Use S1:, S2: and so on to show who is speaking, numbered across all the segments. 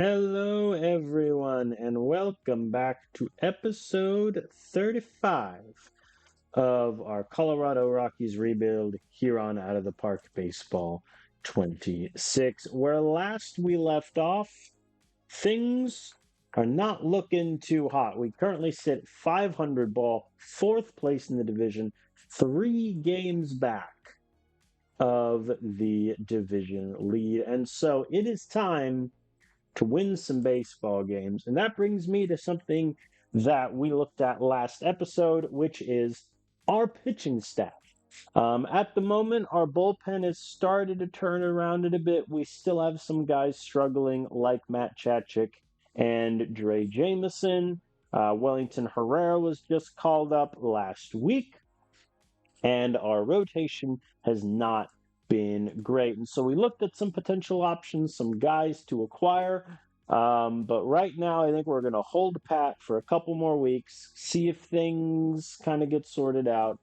S1: Hello, everyone, and welcome back to episode 35 of our Colorado Rockies rebuild here on Out of the Park Baseball 26. Where last we left off, things are not looking too hot. We currently sit 500 ball, fourth place in the division, 3 games back of the division lead. And so it is time to win some baseball games. And that brings me to something that we looked at last episode, which is our pitching staff. At the moment, our bullpen has started to turn around it a bit. We still have some guys struggling, like Matt Chachik and Dre Jameson. Wellington Herrera was just called up last week, and our rotation has not been great. And so we looked at some potential options, some guys to acquire. But right now, I think we're going to hold pat for a couple more weeks, see if things kind of get sorted out.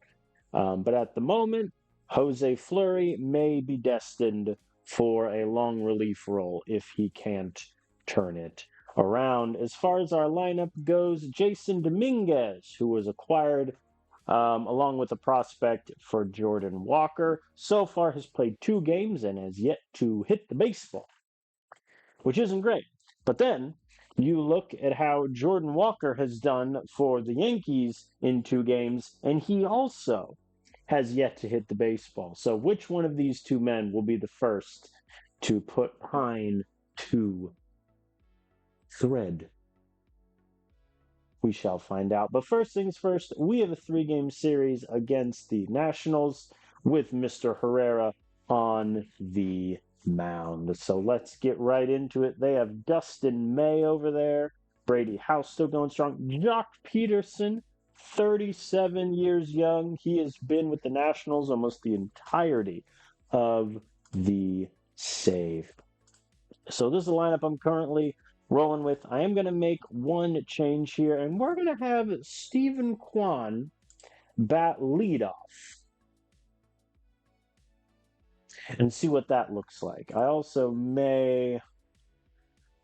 S1: But at the moment, Jose Fleury may be destined for a long relief role if he can't turn it around. As far as our lineup goes, Jason Dominguez, who was acquired along with a prospect for Jordan Walker, so far has played 2 games and has yet to hit the baseball, which isn't great. But then you look at how Jordan Walker has done for the Yankees in 2 games, and he also has yet to hit the baseball. So which one of these two men will be the first to put Hine to thread? We shall find out. But first things first, we have a 3 game series against the Nationals with Mr. Herrera on the mound. So let's get right into it. They have Dustin May over there, Brady House still going strong, Jock Peterson, 37 years young. He has been with the Nationals almost the entirety of the save. So this is the lineup I'm currently rolling with. I am going to make one change here, and we're going to have Stephen Kwan bat leadoff and see what that looks like. I also may...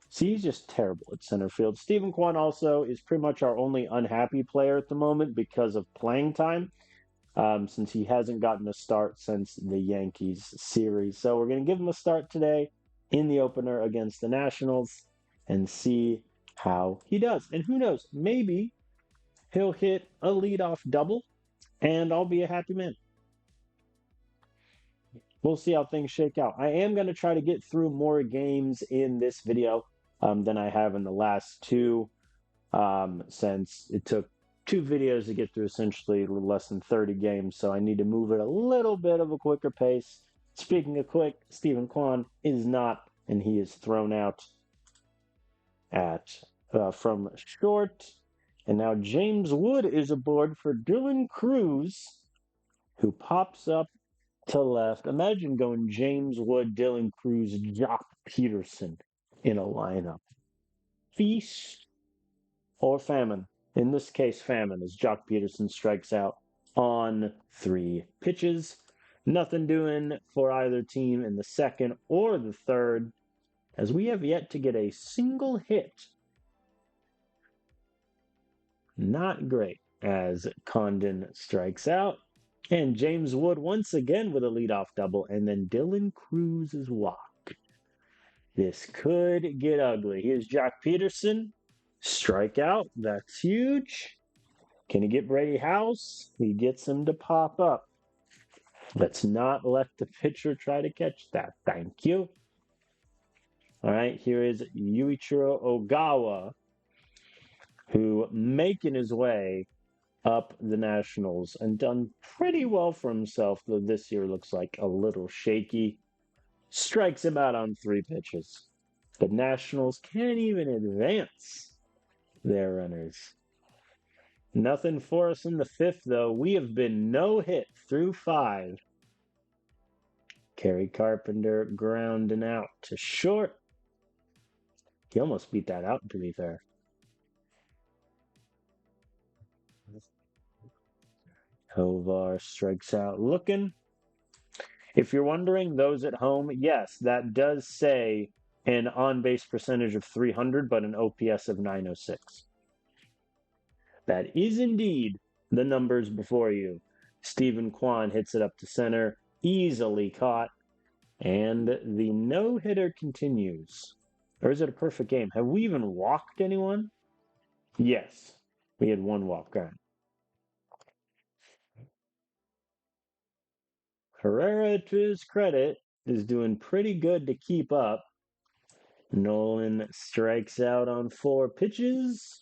S1: See, he's just terrible at center field. Stephen Kwan also is pretty much our only unhappy player at the moment because of playing time, since he hasn't gotten a start since the Yankees series. So we're going to give him a start today in the opener against the Nationals and see how he does. And who knows, maybe he'll hit a leadoff double and I'll be a happy man. We'll see how things shake out. I am going to try to get through more games in this video than I have in the last 2, since it took 2 videos to get through essentially less than 30 games, so I need to move at a little bit of a quicker pace. Speaking of quick, Stephen Kwan is not, and he is thrown out at from short. And now James Wood is aboard for Dylan Cruz, who pops up to left. Imagine going James Wood, Dylan Cruz, Jock Peterson in a lineup. Feast or famine. In this case, famine, as Jock Peterson strikes out on 3 pitches. Nothing doing for either team in the second or the third, as we have yet to get a single hit. Not great, as Condon strikes out. And James Wood once again with a leadoff double, and then Dylan Cruz's walk. This could get ugly. Here's Jock Peterson. Strikeout. That's huge. Can he get Brady House? He gets him to pop up. Let's not let the pitcher try to catch that. Thank you. All right, here is Yuichiro Ogawa, who making his way up the Nationals and done pretty well for himself, though this year looks like a little shaky. Strikes him out on 3 pitches. The Nationals can't even advance their runners. Nothing for us in the 5th, though. We have been no hit through 5. Kerry Carpenter grounding out to short. He almost beat that out, to be fair. Hovar strikes out looking. If you're wondering, those at home, yes, that does say an on-base percentage of 300, but an OPS of 906. That is indeed the numbers before you. Stephen Kwan hits it up to center, easily caught, and the no-hitter continues. Or is it a perfect game? Have we even walked anyone? Yes, we had one walk. Right. Herrera, to his credit, is doing pretty good to keep up. Nolan strikes out on 4 pitches.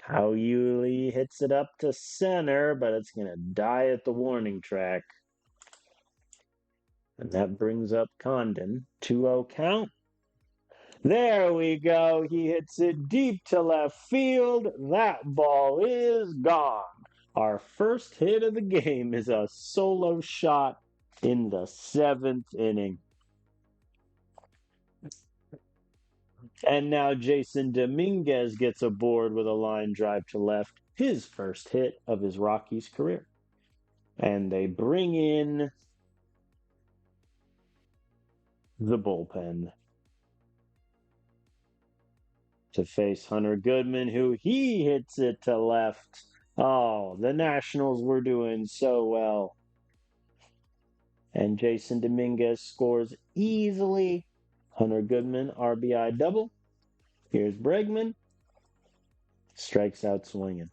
S1: How Yuli hits it up to center, but it's going to die at the warning track. And that brings up Condon. 2-0 count. There we go. He hits it deep to left field. That ball is gone. Our first hit of the game is a solo shot in the 7th inning. And now Jason Dominguez gets aboard with a line drive to left, his first hit of his Rockies career. And they bring in the bullpen to face Hunter Goodman, who he hits it to left. Oh, the Nationals were doing so well. And Jason Dominguez scores easily. Hunter Goodman, RBI double. Here's Bregman. Strikes out swinging.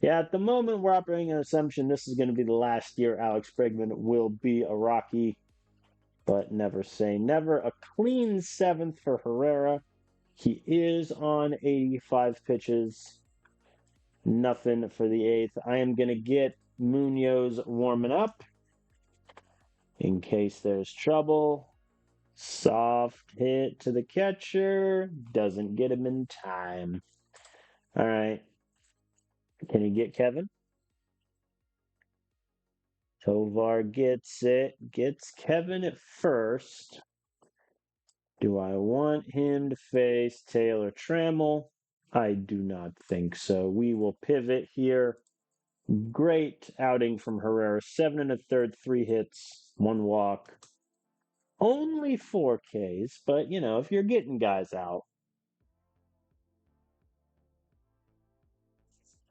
S1: Yeah, at the moment, we're operating an assumption this is going to be the last year Alex Bregman will be a Rocky. But never say never. A clean 7th for Herrera. He is on 85 pitches. Nothing for the 8th. I am going to get Munoz warming up in case there's trouble. Soft hit to the catcher. Doesn't get him in time. All right. Can he get Kevin? Tovar gets it. Gets Kevin at first. Do I want him to face Taylor Trammell? I do not think so. We will pivot here. Great outing from Herrera. 7 1/3, 3 hits, 1 walk. Only 4 Ks, but if you're getting guys out.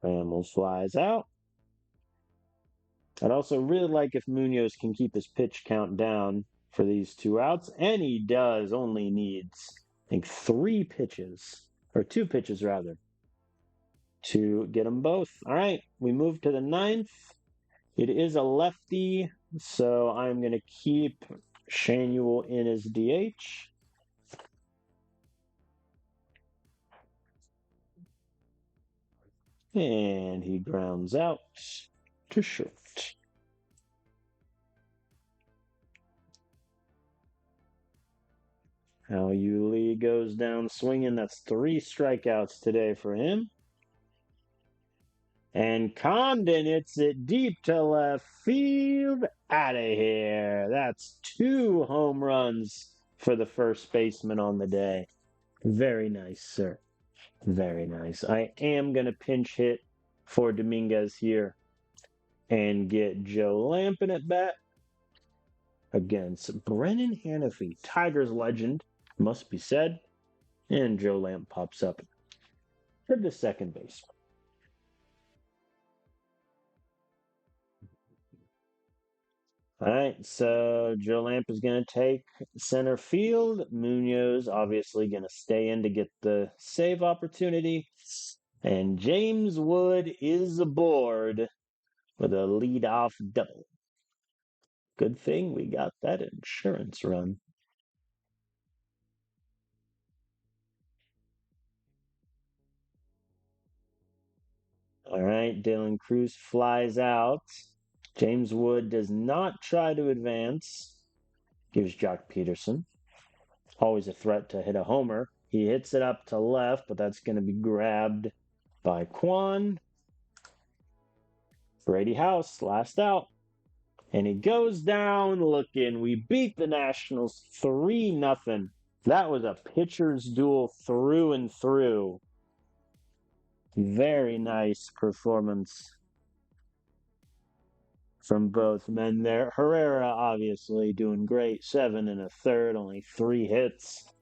S1: Trammell flies out. I'd also really like if Munoz can keep his pitch count down for these 2 outs, and he does. Only needs, I think, 3 pitches, or 2 pitches rather, to get them both. All right, we move to the 9th. It is a lefty, so I'm going to keep Shanuel in as DH. And he grounds out to short. How Yuli goes down swinging. That's 3 strikeouts today for him. And Condon hits it deep to left field. Out of here. That's 2 home runs for the first baseman on the day. Very nice, sir. Very nice. I am going to pinch hit for Dominguez here and get Joe Lampin at bat against Brennan Hannafy, Tigers legend, must be said. And Joe Lamp pops up to the second base. All right, so Joe Lamp is going to take center field. Munoz obviously going to stay in to get the save opportunity. And James Wood is aboard with a leadoff double. Good thing we got that insurance run. All right, Dylan Cruz flies out. James Wood does not try to advance. Gives Jock Peterson. Always a threat to hit a homer. He hits it up to left, but that's going to be grabbed by Kwan. Brady House, last out. And he goes down looking. We beat the Nationals 3-0. That was a pitcher's duel through and through. Very nice performance. from both men there. Herrera obviously doing great, 7 1/3, only 3 hits.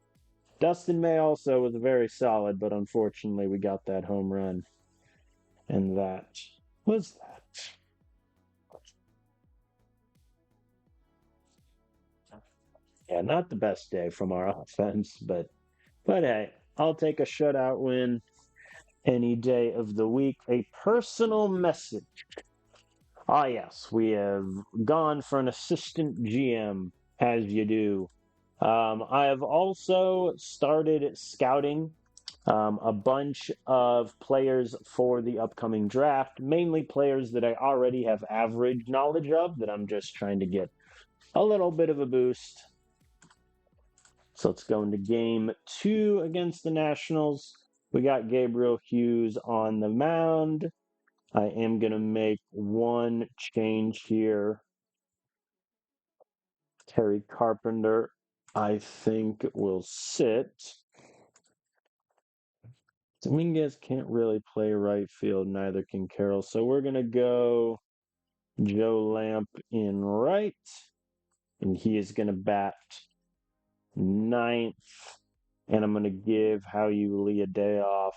S1: Dustin May also was very solid, but unfortunately we got that home run. And that was that. Yeah, not the best day from our offense, but hey, I'll take a shutout win any day of the week. A personal message. Ah, yes, we have gone for an assistant GM, as you do. I have also started scouting a bunch of players for the upcoming draft, mainly players that I already have average knowledge of that I'm just trying to get a little bit of a boost. So let's go into game 2 against the Nationals. We got Gabriel Hughes on the mound. I am going to make one change here. Terry Carpenter, I think, will sit. Dominguez can't really play right field, neither can Carroll. So we're going to go Joe Lamp in right, and he is going to bat ninth. And I'm going to give How-Yu Lee a day off.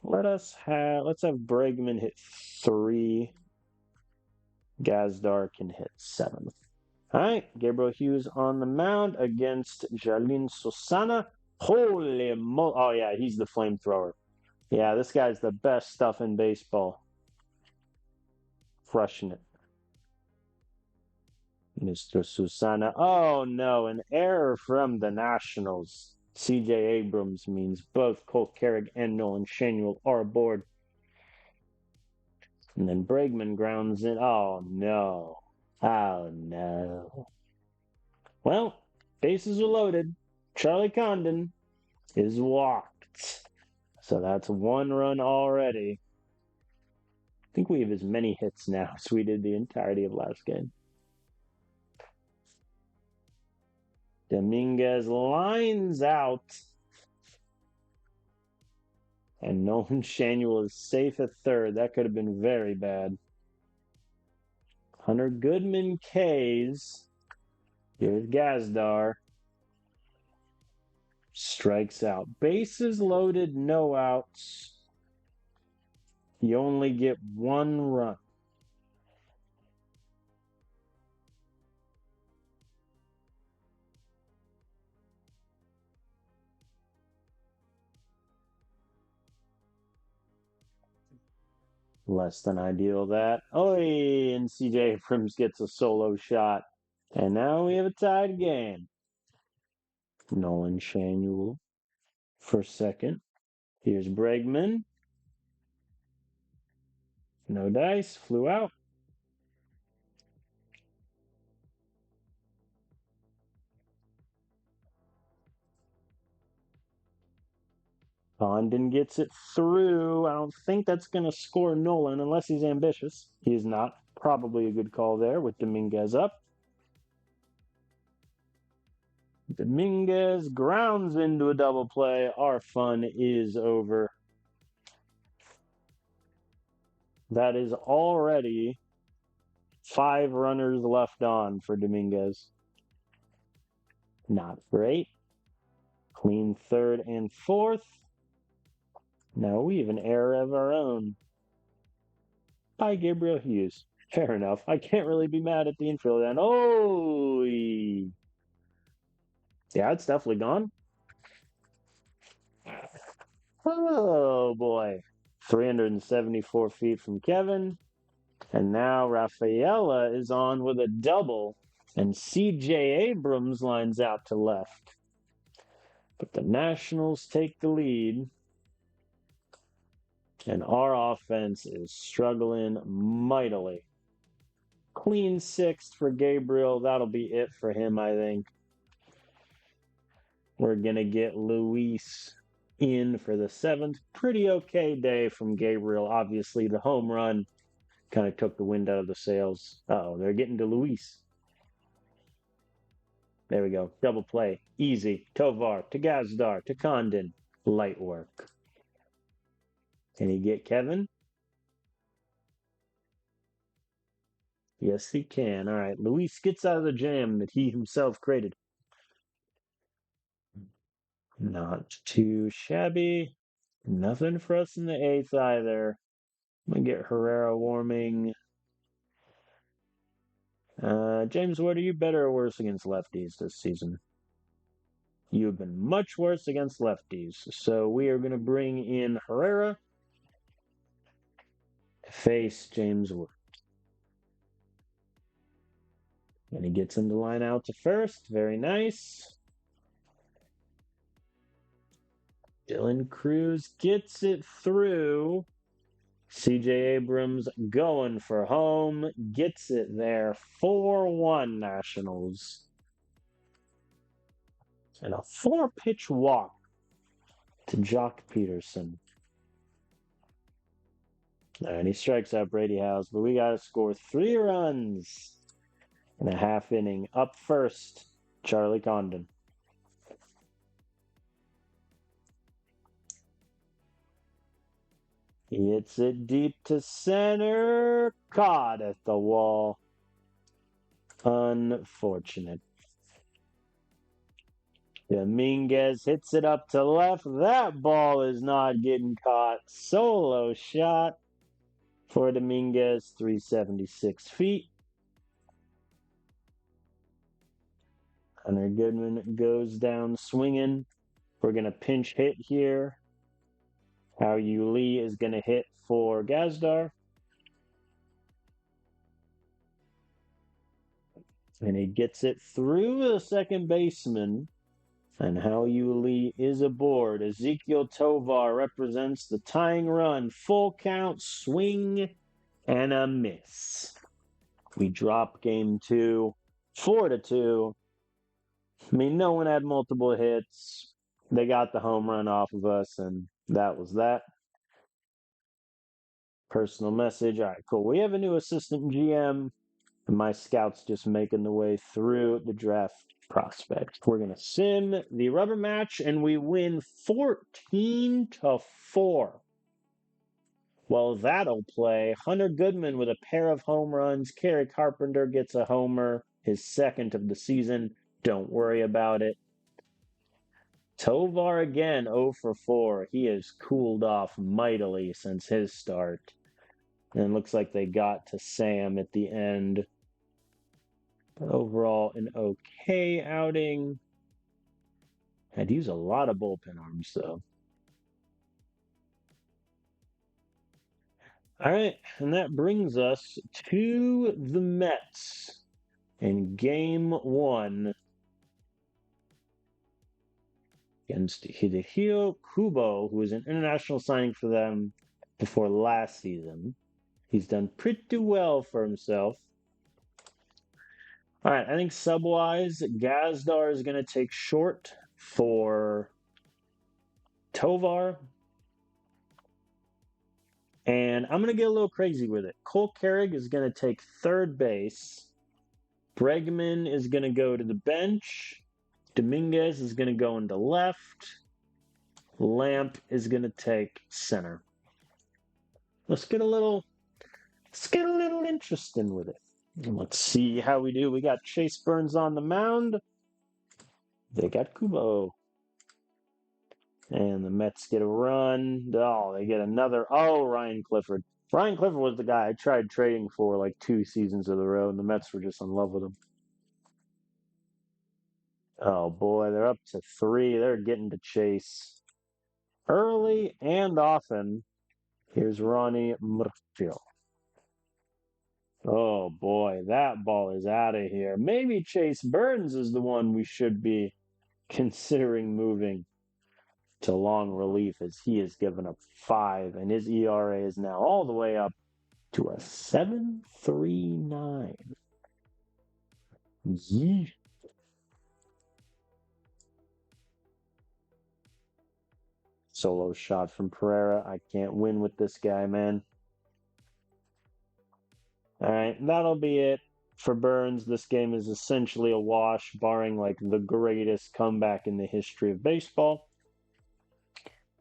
S1: Let's have Bregman hit 3. Gazdar can hit 7th. All right, Gabriel Hughes on the mound against Jalin Susana. Holy mo! Oh yeah, he's the flamethrower. Yeah, this guy's the best stuff in baseball. Crushing it. Mr. Susana. Oh no, an error from the Nationals. CJ Abrams means both Colt Carrick and Nolan Shanuel are aboard. And then Bregman grounds in. Oh no. Oh no. Well, bases are loaded. Charlie Condon is walked. So that's 1 run already. I think we have as many hits now as we did the entirety of last game. Dominguez lines out. And Nolan Shanuel is safe at third. That could have been very bad. Hunter Goodman K's. Here's Gazdar. Strikes out. Bases loaded, no outs. You only get 1 run. Less than ideal that. Oh, and CJ Abrams gets a solo shot. And now we have a tied game. Nolan Shanuel for second. Here's Bregman. No dice. Flew out. Condon gets it through. I don't think that's going to score Nolan unless he's ambitious. He is not. Probably a good call there with Dominguez up. Dominguez grounds into a double play. Our fun is over. That is already 5 runners left on for Dominguez. Not great. Clean third and fourth. Now we have an error of our own by Gabriel Hughes. Fair enough. I can't really be mad at the infield then. Oh, yeah, it's definitely gone. Oh boy. 374 feet from Kevin. And now Rafaela is on with a double. And CJ Abrams lines out to left. But the Nationals take the lead. And our offense is struggling mightily. Clean 6th for Gabriel. That'll be it for him, I think. We're going to get Luis in for the 7th. Pretty okay day from Gabriel. Obviously, the home run kind of took the wind out of the sails. Uh-oh, they're getting to Luis. There we go. Double play. Easy. Tovar to Gazdar to Condon. Light work. Can he get Kevin? Yes, he can. All right. Luis gets out of the jam that he himself created. Not too shabby. Nothing for us in the eighth either. I'm going to get Herrera warming. James, what are you better or worse against lefties this season? You have been much worse against lefties. So we are going to bring in Herrera to face James Wood. And he gets him to line out to first. Very nice. Dylan Cruz gets it through. CJ Abrams going for home. Gets it there. 4-1 Nationals. And a 4-pitch walk to Jock Peterson. And he strikes out Brady House, but we got to score 3 runs in a half inning. Up first, Charlie Condon. He hits it deep to center. Caught at the wall. Unfortunate. Dominguez hits it up to left. That ball is not getting caught. Solo shot for Dominguez, 376 feet. Hunter Goodman goes down swinging. We're going to pinch hit here. Hao Yu Lee is going to hit for Gazdar. And he gets it through the second baseman. And Hao Yu Lee is aboard. Ezekiel Tovar represents the tying run. Full count, swing, and a miss. We drop game 2, 4-2. I mean, no one had multiple hits. They got the home run off of us, and that was that. Personal message. All right, cool. We have a new assistant GM. And my scouts just making the way through the draft prospect. We're going to sim the rubber match, and we win 14-4. Well, that'll play. Hunter Goodman with a pair of home runs. Kerry Carpenter gets a homer, his second of the season. Don't worry about it. Tovar again, 0 for 4. He has cooled off mightily since his start. And it looks like they got to Sam at the end. But overall, an okay outing. Had to use a lot of bullpen arms, though. All right, and that brings us to the Mets in Game 1 against Hidehiro Kubo, who was an international signing for them before last season. He's done pretty well for himself. All right, I think sub-wise, Gazdar is going to take short for Tovar. And I'm going to get a little crazy with it. Cole Carrig is going to take third base. Bregman is going to go to the bench. Dominguez is going to go into left. Lamp is going to take center. Let's get a little interesting with it. Let's see how we do. We got Chase Burns on the mound. They got Kubo. And the Mets get a run. Oh, they get another. Oh, Ryan Clifford. Ryan Clifford was the guy I tried trading for like 2 seasons of the road, and the Mets were just in love with him. Oh, boy, they're up to 3. They're getting to Chase early and often. Here's Ronnie Murphy. Oh, boy, that ball is out of here. Maybe Chase Burns is the one we should be considering moving to long relief, as he has given up 5, and his ERA is now all the way up to a 7.39. Yee. Solo shot from Pereira. I can't win with this guy, man. All right, that'll be it for Burns. This game is essentially a wash, barring like the greatest comeback in the history of baseball.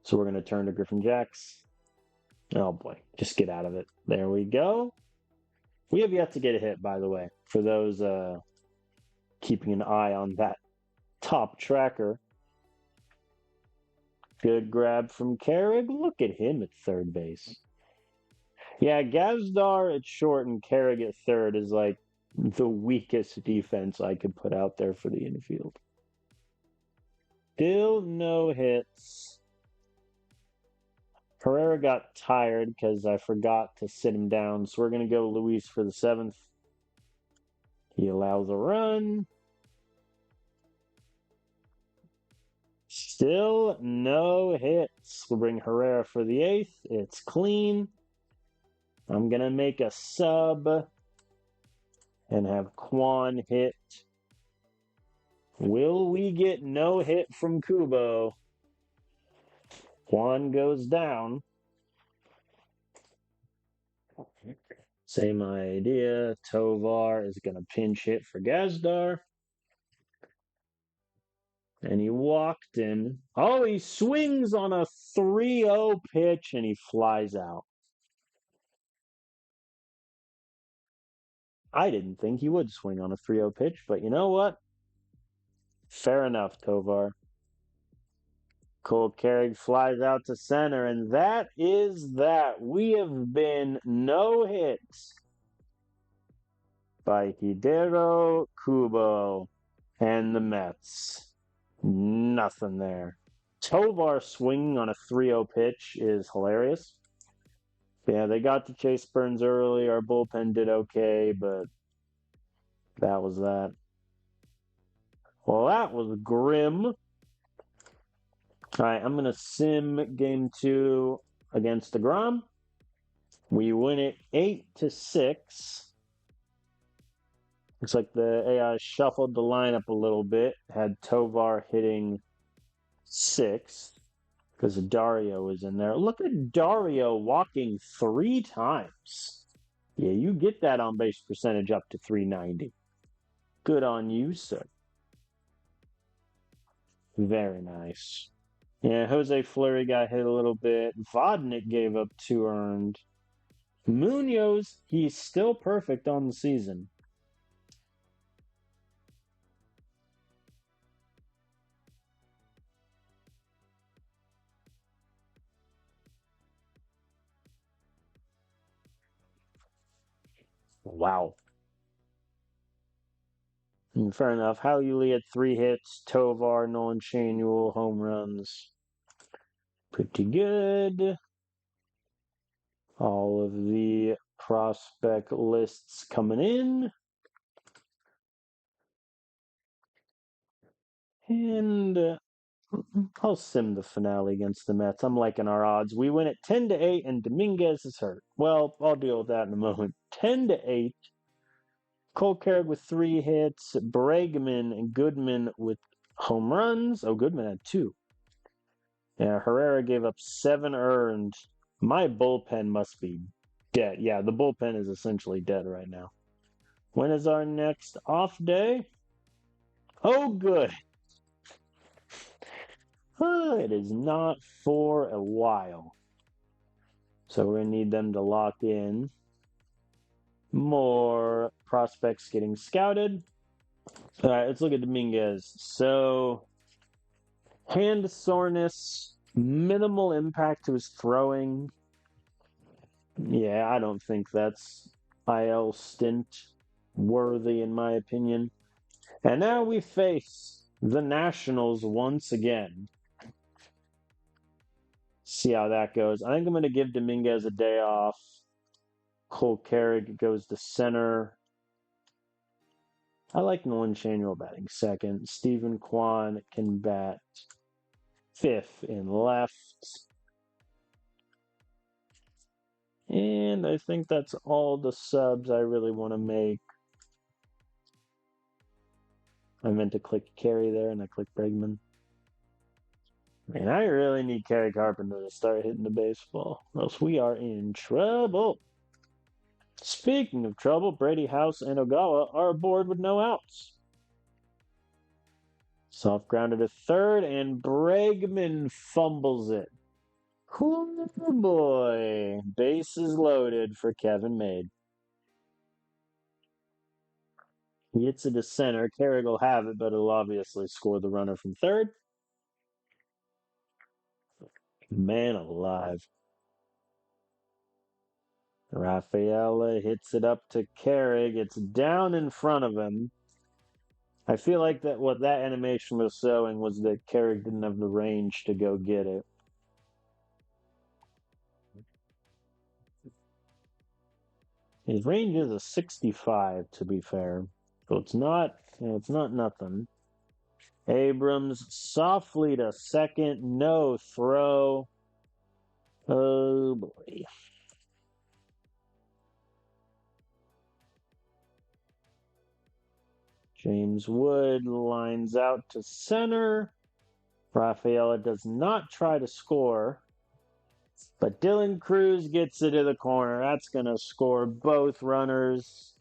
S1: So we're going to turn to Griffin Jacks. Oh boy, just get out of it. There we go. We have yet to get a hit, by the way, for those keeping an eye on that top tracker. Good grab from Carrick. Look at him at third base. Yeah, Gazdar at short and Carrick at third is like the weakest defense I could put out there for the infield. Still no hits. Herrera got tired because I forgot to sit him down, so we're going to go Luis for the seventh. He allows a run. Still no hits. We'll bring Herrera for the eighth. It's clean. I'm going to make a sub and have Kwan hit. Will we get no hit from Kubo? Kwan goes down. Same idea. Tovar is going to pinch hit for Gazdar. And he walked in. Oh, he swings on a 3-0 pitch and he flies out. I didn't think he would swing on a 3-0 pitch, but you know what? Fair enough, Tovar. Cole Carrick flies out to center, and that is that. We have been no hits by Hidero, Kubo, and the Mets. Nothing there. Tovar swinging on a 3-0 pitch is hilarious. Yeah, they got to Chase Burns early. Our bullpen did okay, but that was that. Well, that was grim. All right, I'm going to sim game 2 against DeGrom. We win it 8-6. Looks like the AI shuffled the lineup a little bit. Had Tovar hitting 6th because Dario was in there. Look at Dario walking 3 times. Yeah, you get that on base percentage up to 390. Good on you, sir. Very nice. Yeah, Jose Fleury got hit a little bit. Vodnik gave up 2 earned. Munoz, he's still perfect on the season. Wow. Fair enough. Hal Yuli had 3 hits. Tovar, Nolan Chanuel, home runs. Pretty good. All of the prospect lists coming in. And I'll sim the finale against the Mets. I'm liking our odds. We win it 10-8, and Dominguez is hurt. Well, I'll deal with that in a moment. 10-8. Cole Carrick with 3 hits. Bregman and Goodman with home runs. Oh, Goodman had 2. Yeah, Herrera gave up 7 earned. My bullpen must be dead. Yeah, the bullpen is essentially dead right now. When is our next off day? Oh, good. It is not for a while. So we're going to need them to lock in. More prospects getting scouted. All right, let's look at Dominguez. So, hand soreness, minimal impact to his throwing. Yeah, I don't think that's IL stint worthy, in my opinion. And now we face the Nationals once again. See how that goes. I think I'm going to give Dominguez a day off. Cole Carrick goes to center. I like Nolan Chanuel batting second. Stephen Kwan can bat 5th in left. And I think that's all the subs I really want to make. I meant to click Carey there, and I clicked Bregman. Man, I really need Kerry Carpenter to start hitting the baseball, else we are in trouble. Speaking of trouble, Brady House and Ogawa are aboard with no outs. Soft grounded to third, and Bregman fumbles it. Oh boy. Bases loaded for Kevin Made. He hits it to center. Carrick will have it, but it'll obviously score the runner from third. Man alive. Rafaela hits it up to Carrick. It's down in front of him. I feel like that what that animation was showing was that Carrick didn't have the range to go get it. His range is a 65, to be fair. So it's not nothing. Abrams softly to second, no throw. Oh boy. James Wood lines out to center. Rafaela does not try to score, but Dylan Cruz gets it to the corner. That's going to score both runners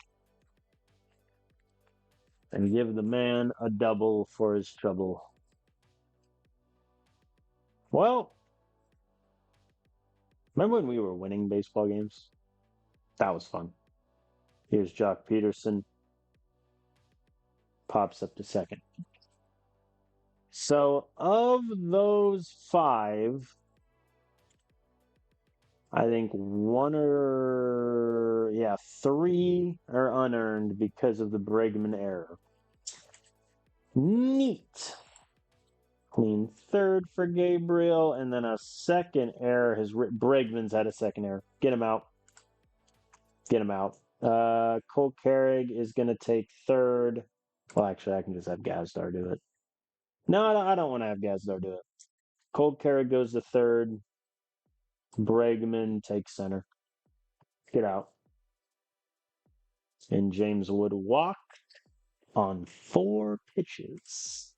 S1: and give the man a double for his trouble. Well, remember when we were winning baseball games? That was fun. Here's Jock Peterson. Pops up to second. So, of those 5, I think 3 are unearned because of the Bregman error. Neat. Clean third for Gabriel, and then a second error. Bregman's had a second error. Get him out. Get him out. Cole Carrig is going to take third. Well, actually, I can just have Gazdar do it. No, I don't want to have Gazdar do it. Cole Carrig goes to third. Bregman takes center. Get out. And James Wood walked on 4 pitches.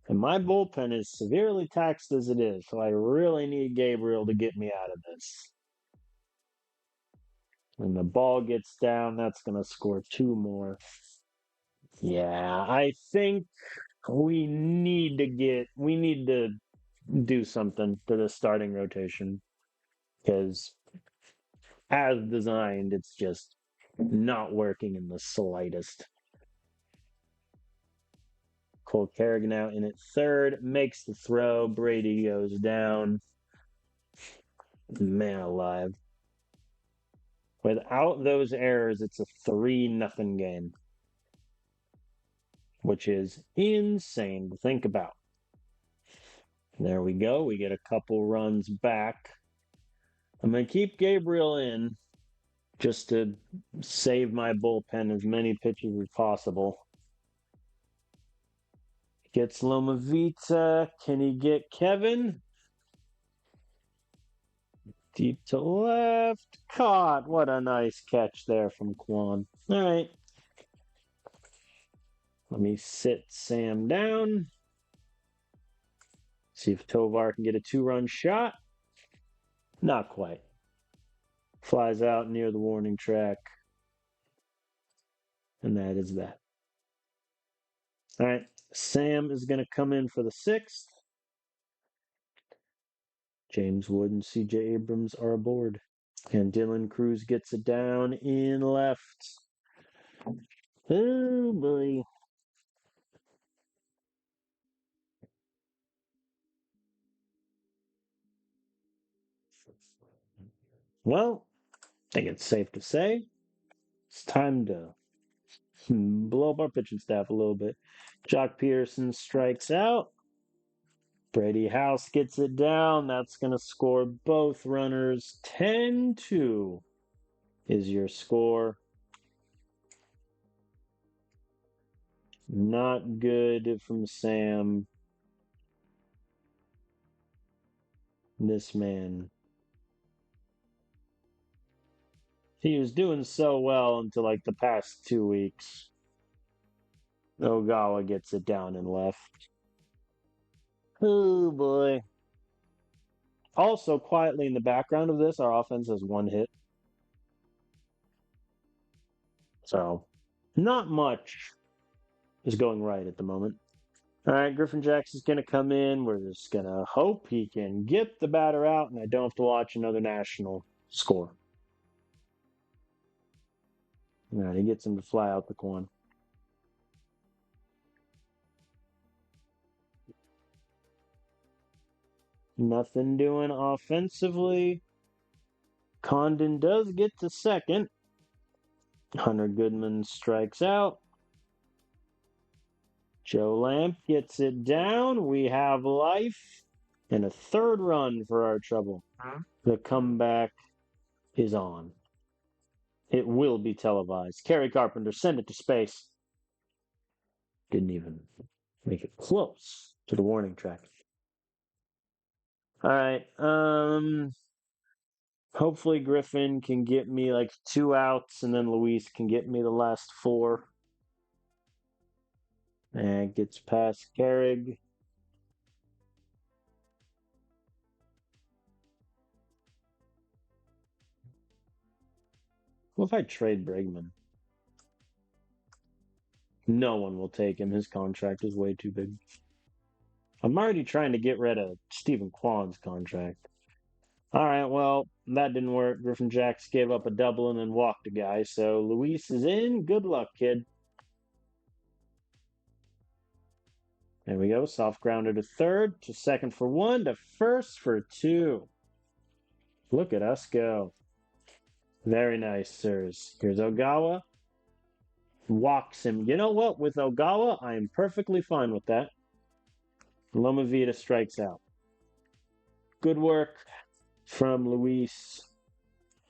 S1: And my bullpen is severely taxed as it is, so I really need Gabriel to get me out of this. When the ball gets down, that's going to score 2 more. Yeah, I think we need to do something to the starting rotation because as designed, it's just not working in the slightest. Cole Carrig now in at third, makes the throw. Brady goes down. Man alive. Without those errors, it's a 3-0 game, which is insane to think about. There we go. We get a couple runs back. I'm going to keep Gabriel in just to save my bullpen as many pitches as possible. Gets Loma Vita. Can he get Kevin? Deep to left. Caught. What a nice catch there from Kwan. All right. Let me sit Sam down. See if Tovar can get a 2-run shot. Not quite. Flies out near the warning track. And that is that. All right. Sam is going to come in for the 6th. James Wood and CJ Abrams are aboard. And Dylan Cruz gets it down in left. Oh, boy. Well, I think it's safe to say it's time to blow up our pitching staff a little bit. Jock Peterson strikes out. Brady House gets it down. That's going to score both runners. 10-2 is your score. Not good from Sam. This man. He was doing so well until like the past 2 weeks. Ogawa gets it down and left. Oh boy. Also, quietly in the background of this, our offense has 1 hit. So, not much is going right at the moment. All right, Griffin Jackson's going to come in. We're just going to hope he can get the batter out and I don't have to watch another national score. All right, he gets him to fly out the corn. Nothing doing offensively. Condon does get to second. Hunter Goodman strikes out. Joe Lamp gets it down. We have life and a third run for our trouble. The comeback is on. It will be televised. Kerry Carpenter, send it to space. Didn't even make it close to the warning track. All right. Hopefully Griffin can get me like 2 outs, and then Luis can get me the last 4. And gets past Carrig. What if I trade Bregman? No one will take him. His contract is way too big. I'm already trying to get rid of Stephen Kwan's contract. All right, well, that didn't work. Griffin Jacks gave up a double and then walked a guy. So Luis is in. Good luck, kid. There we go. Soft grounder to third, to second for 1, to first for 2. Look at us go. Very nice, sirs. Here's Ogawa. Walks him. You know what? With Ogawa, I am perfectly fine with that. Loma Vida strikes out. Good work from Luis.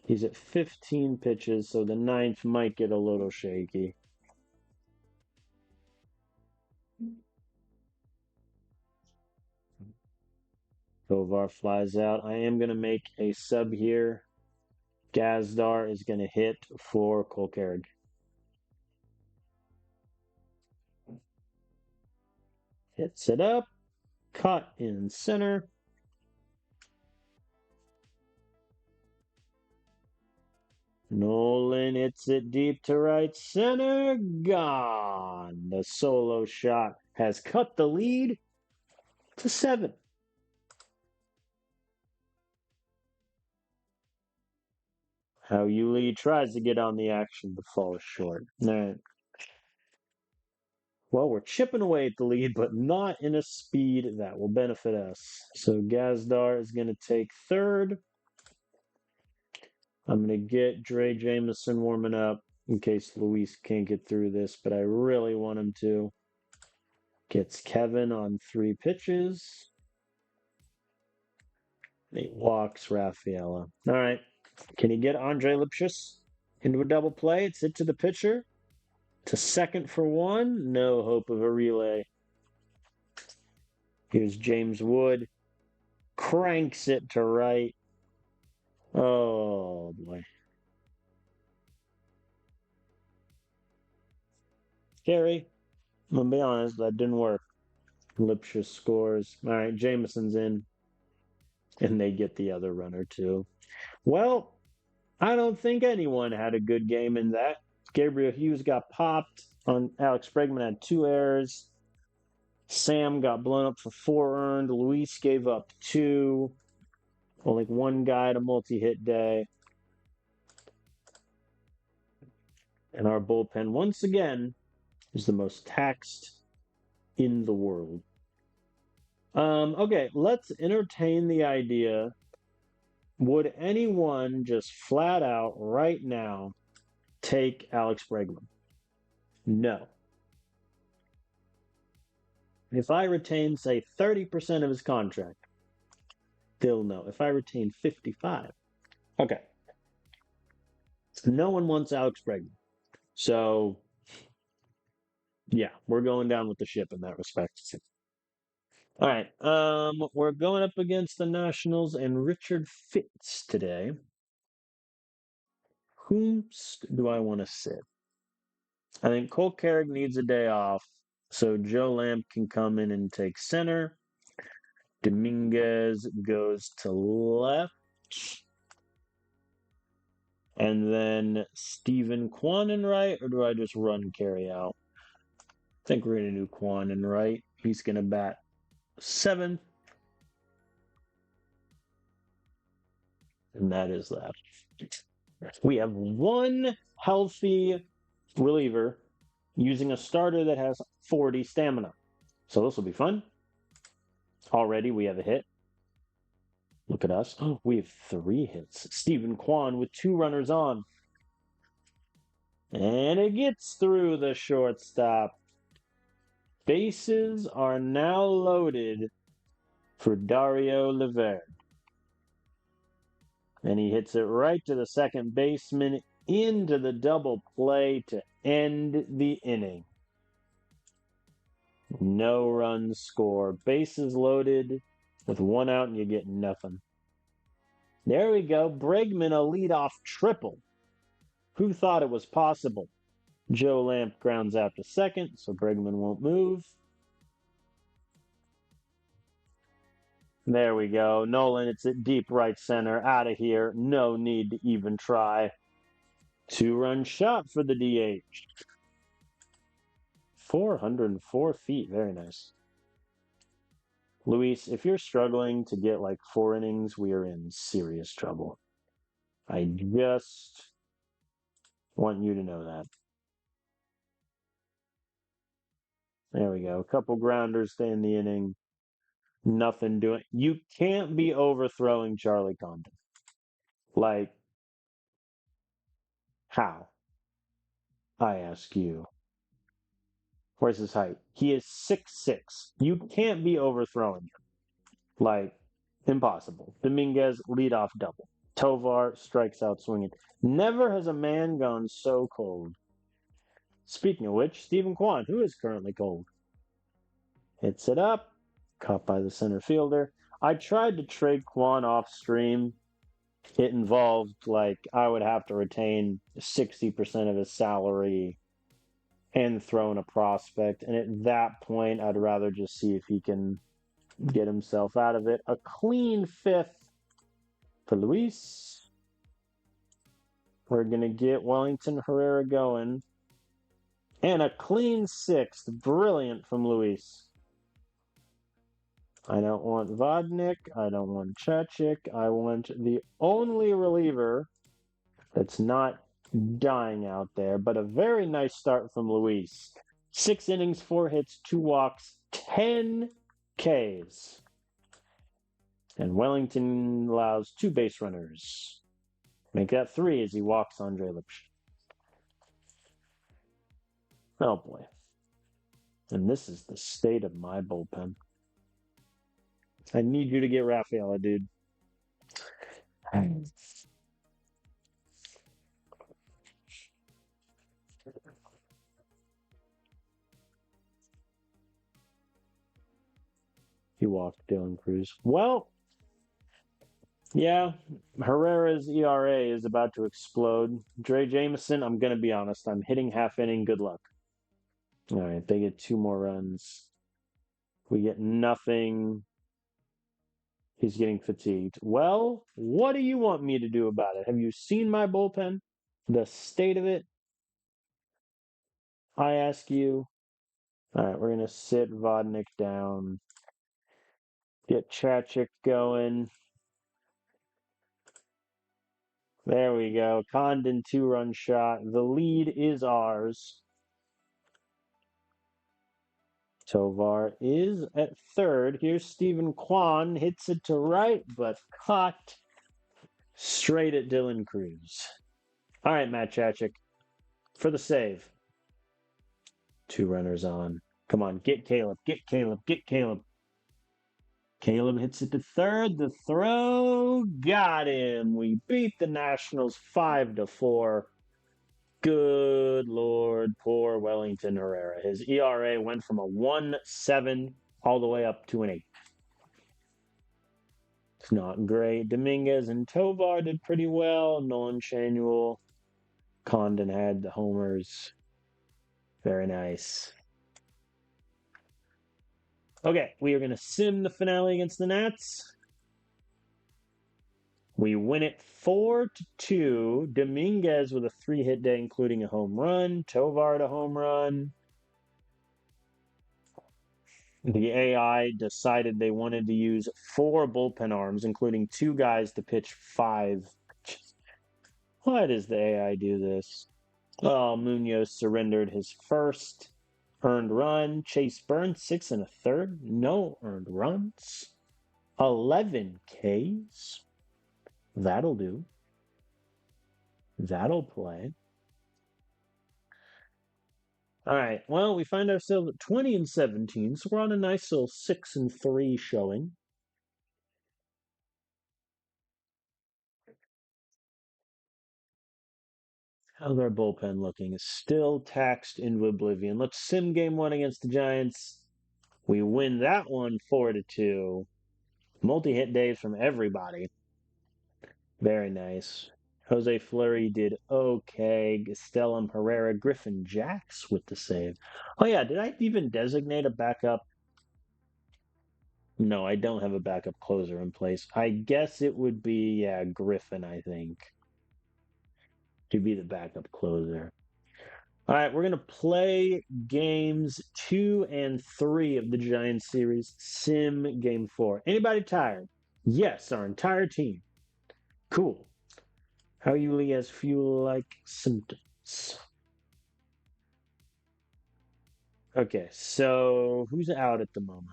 S1: He's at 15 pitches, so the 9th might get a little shaky. Tovar flies out. I am going to make a sub here. Gazdar is going to hit for Kolkerg. Hits it up. Caught in center. Nolan hits it deep to right center. Gone. The solo shot has cut the lead to 7. How Yuli tries to get on the action but falls short. All right. Well, we're chipping away at the lead, but not in a speed that will benefit us. So Gazdar is going to take third. I'm going to get Dre Jameson warming up in case Luis can't get through this, but I really want him to. Gets Kevin on 3 pitches. He walks Rafaela. All right. Can he get Andre Lipschitz into a double play? It's hit to the pitcher. To second for 1. No hope of a relay. Here's James Wood. Cranks it to right. Oh, boy. Scary. I'm going to be honest, that didn't work. Lipschitz scores. All right, Jameson's in. And they get the other runner, too. Well, I don't think anyone had a good game in that. Gabriel Hughes got popped. Alex Bregman had 2 errors. Sam got blown up for 4 earned. Luis gave up 2. Only 1 guy at a multi-hit day. And our bullpen, once again, is the most taxed in the world. Okay, let's entertain the idea. Would anyone just flat out right now take Alex Bregman? No. If I retain, say, 30% of his contract, they'll know. If I retain 55, okay. No one wants Alex Bregman. So, yeah, we're going down with the ship in that respect. All right, we're going up against the Nationals and Richard Fitz today. Whom do I want to sit? I think Cole Carrick needs a day off, so Joe Lamp can come in and take center. Dominguez goes to left. And then Stephen Kwan in right, or do I just run Carey out? I think we're going to do Kwan in right. He's going to bat 7th. And that is that. We have 1 healthy reliever using a starter that has 40 stamina. So this will be fun. Already we have a hit. Look at us. We have 3 hits. Stephen Kwan with 2 runners on. And it gets through the shortstop. Bases are now loaded for Dario Levert. And he hits it right to the second baseman into the double play to end the inning. No runs scored. Bases loaded with 1 out and you get nothing. There we go. Bregman, a leadoff triple. Who thought it was possible? Joe Lamp grounds out to second, so Bregman won't move. There we go. Nolan, it's at deep right center. Out of here. No need to even try. 2-run shot for the DH. 404 feet. Very nice. Luis, if you're struggling to get like 4 innings, we are in serious trouble. I just want you to know that. There we go. A couple grounders to end the inning. Nothing doing. You can't be overthrowing Charlie Condon. Like, how? I ask you. Where's his height? He is 6'6". You can't be overthrowing him. Like, impossible. Dominguez, leadoff double. Tovar strikes out swinging. Never has a man gone so cold. Speaking of which, Stephen Kwan, who is currently cold, hits it up. Caught by the center fielder. I tried to trade Kwan off stream. It involved, like, I would have to retain 60% of his salary and throw in a prospect. And at that point, I'd rather just see if he can get himself out of it. A clean 5th for Luis. We're going to get Wellington Herrera going. And a clean 6th. Brilliant from Luis. I don't want Vodnik. I don't want Chachik. I want the only reliever that's not dying out there, but a very nice start from Luis. 6 innings, 4 hits, 2 walks, 10 Ks. And Wellington allows 2 base runners. Make that 3 as he walks Andre Lipsch. Oh boy. And this is the state of my bullpen. I need you to get Rafaela, dude. He walked Dylan Cruz. Well, yeah, Herrera's ERA is about to explode. Dre Jameson, I'm going to be honest, I'm hitting half inning. Good luck. All right, they get 2 more runs. We get nothing. He's getting fatigued. Well, what do you want me to do about it? Have you seen my bullpen? The state of it? I ask you. All right, we're going to sit Vodnik down. Get Chachik going. There we go. Condon 2-run shot. The lead is ours. Tovar is at third. Here's Stephen Kwan. Hits it to right, but caught straight at Dylan Cruz. All right, Matt Chachik. For the save. 2 runners on. Come on, get Caleb. Get Caleb. Get Caleb. Caleb hits it to third. The throw got him. We beat the Nationals 5-4. Good Lord, poor Wellington Herrera. His ERA went from a 1.7 all the way up to an 8. It's not great. Dominguez and Tovar did pretty well. Nolan Shanuel, Condon had the homers. Very nice. Okay, we are going to sim the finale against the Nats. We win it 4-2. Dominguez with a 3-hit day, including a home run. Tovar a home run. The AI decided they wanted to use 4 bullpen arms, including 2 guys to pitch 5. Why does the AI do this? Oh, Munoz surrendered his first earned run. Chase Burns, 6 1/3. No earned runs. 11 Ks. That'll do. That'll play. All right. Well, we find ourselves at 20 and 17, so we're on a nice little 6 and 3 showing. How's our bullpen looking? It's still taxed into oblivion. Let's sim game one against the Giants. We win that one 4-2. Multi-hit days from everybody. Very nice. Jose Fleury did okay. Gastelum, Herrera, Griffin, Jacks with the save. Oh yeah, did I even designate a backup? No, I don't have a backup closer in place. I guess it would be Griffin, I think, to be the backup closer. All right, we're going to play games 2 and 3 of the Giants series, Sim Game 4. Anybody tired? Yes, our entire team. Cool. How you has flu-like symptoms? Okay, so who's out at the moment?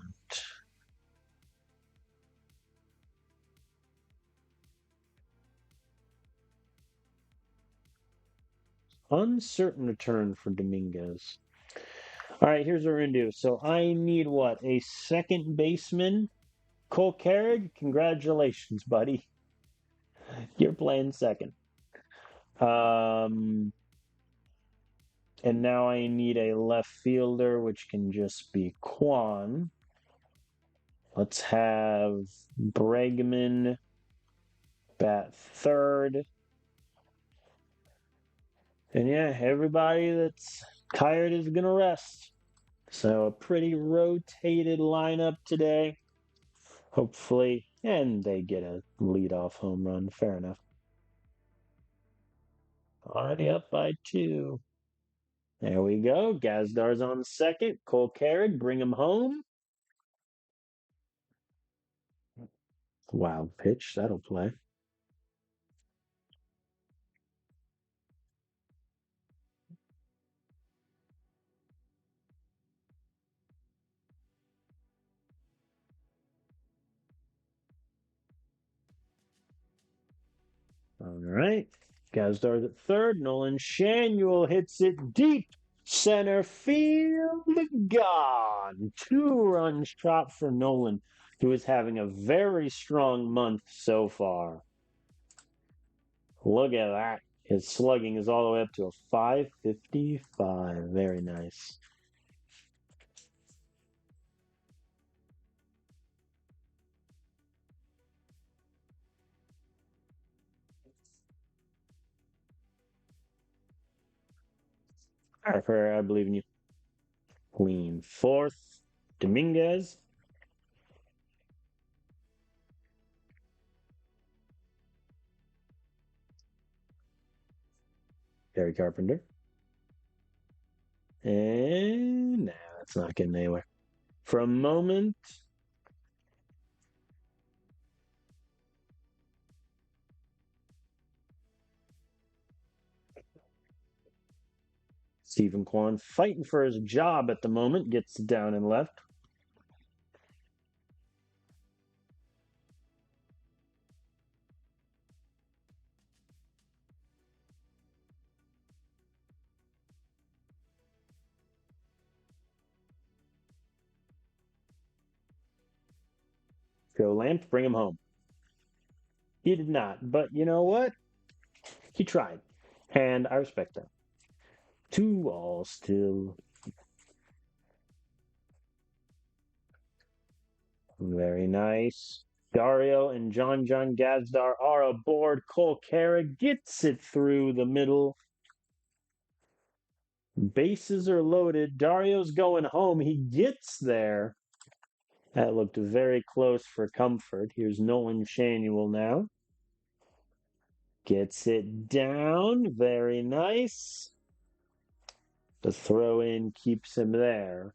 S1: Uncertain return for Dominguez. All right, here's what we're gonna do. So I need what? A second baseman? Cole Carrig? Congratulations, buddy. You're playing second. Um, and now I need a left fielder, which can just be Quan. Let's have Bregman bat third. And yeah, everybody that's tired is going to rest. So a pretty rotated lineup today. Hopefully, and they get a leadoff home run. Fair enough. Already up by 2. There we go. Gazdar's on second. Cole Carrig, bring him home. Wild pitch. That'll play. All right. Gazdar's at third. Nolan Shanuel hits it deep. Center field gone. 2 runs chopped for Nolan, who is having a very strong month so far. Look at that. His slugging is all the way up to a 555. Very nice. Harper, I believe in you. Queen fourth. Dominguez. Gary Carpenter. And nah, it's not getting anywhere. For a moment, Stephen Kwan fighting for his job at the moment, gets down and left. Go Lamp, bring him home. He did not, but you know what? He tried, and I respect that. 2-all still. Very nice. Dario and John Gazdar are aboard. Cole Carrig gets it through the middle. Bases are loaded. Dario's going home. He gets there. That looked very close for comfort. Here's Nolan Shanuel now. Gets it down. Very nice. The throw in keeps him there.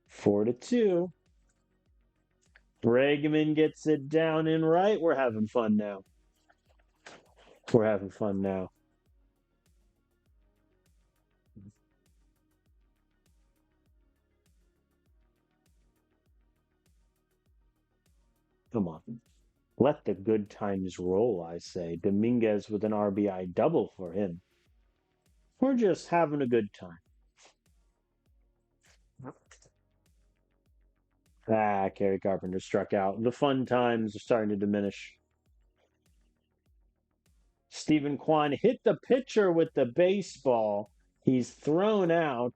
S1: 4-2. Bregman gets it down and right. We're having fun now. We're having fun now. Come on. Let the good times roll, I say. Dominguez with an RBI double for him. We're just having a good time. Kerry Carpenter struck out. The fun times are starting to diminish. Stephen Kwan hit the pitcher with the baseball. He's thrown out.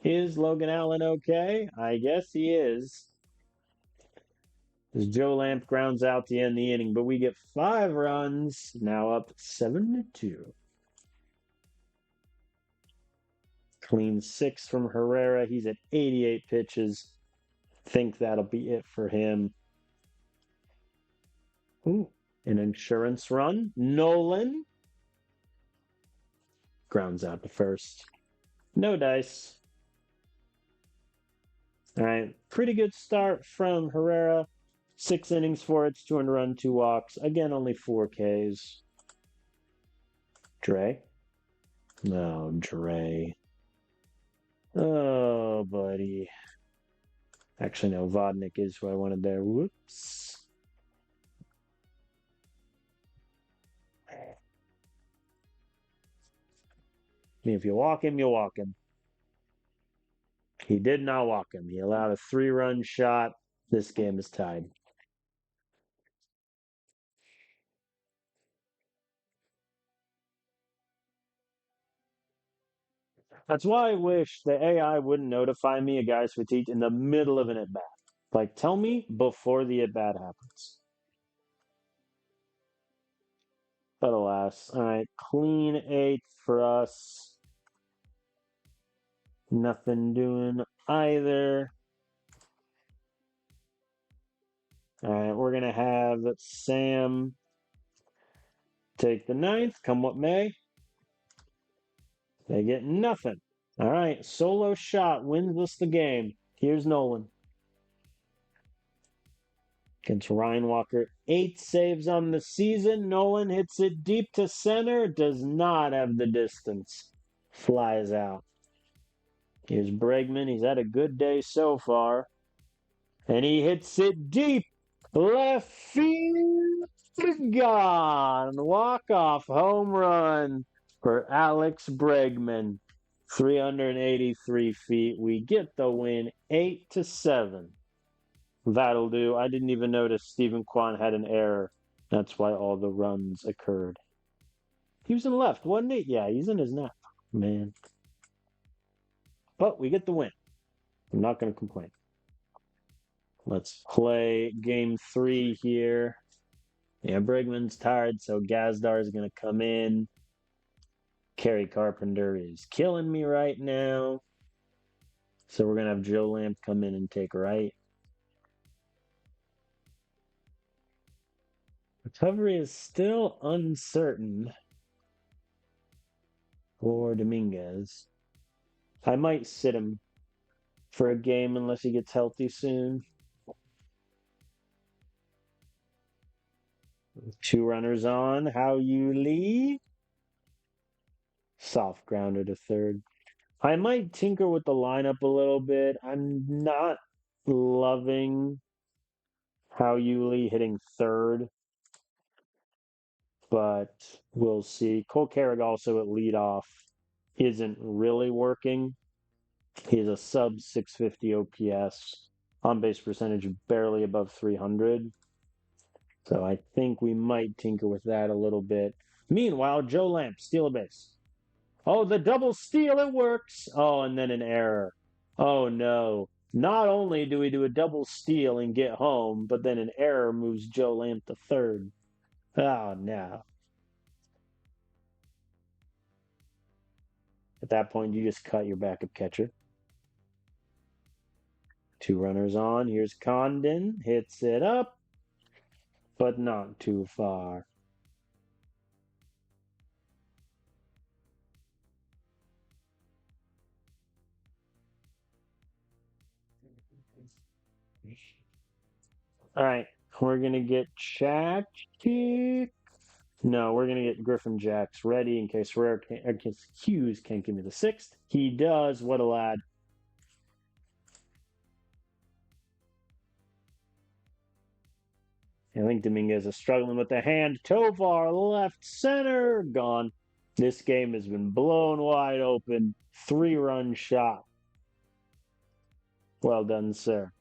S1: Is Logan Allen okay? I guess he is. As Joe Lamp grounds out to end the inning, but we get 5 runs, now up 7-2. Clean 6 from Herrera. He's at 88 pitches. Think that'll be it for him. Ooh, an insurance run. Nolan grounds out to first. No dice. All right, pretty good start from Herrera. 6 innings for it, 2 run, 2 walks. Again, only 4 Ks. Dre? No, Dre. Oh, buddy. Actually, no, Vodnik is who I wanted there. Whoops. I mean, if you walk him, you walk him. He did not walk him. He allowed a 3-run shot. This game is tied. That's why I wish the AI wouldn't notify me of guys fatigued in the middle of an at bat. Like, tell me before the at bat happens. But alas, all right, clean 8 for us. Nothing doing either. All right, we're going to have Sam take the 9th, come what may. They get nothing. All right, solo shot wins us the game. Here's Nolan. Against Ryan Walker. 8 saves on the season. Nolan hits it deep to center. Does not have the distance. Flies out. Here's Bregman. He's had a good day so far. And he hits it deep. Left field. Gone. Walk-off home run for Alex Bregman. 383 feet. We get the win 8-7. That'll do. I didn't even notice Stephen Kwan had an error. That's why all the runs occurred. He was in left, wasn't he? Yeah, he's in his nap. Man. But we get the win. I'm not going to complain. Let's play game 3 here. Yeah, Bregman's tired, so Gazdar is going to come in. Kerry Carpenter is killing me right now. So we're going to have Joe Lamp come in and take right. Recovery is still uncertain for Dominguez. I might sit him for a game unless he gets healthy soon. 2 runners on. How you Lee? Soft grounder to third. I might tinker with the lineup a little bit. I'm not loving how Yuli hitting third, but we'll see. Cole Carrick also at leadoff isn't really working. He's a sub 650 OPS, on base percentage barely above 300. So I think we might tinker with that a little bit. Meanwhile, Joe Lamp, steal a base. Oh, the double steal, it works. Oh, and then an error. Oh, no. Not only do we do a double steal and get home, but then an error moves Joe Lamp to third. Oh, no. At that point, you just cut your backup catcher. 2 runners on. Here's Condon. Hits it up, but not too far. All right, we're going to get Chachik. No, we're going to get Griffin Jacks ready in case Hughes can't give me the 6th. He does. What a lad. I think Dominguez is struggling with the hand. Tovar, left center, gone. This game has been blown wide open. 3-run shot. Well done, sir.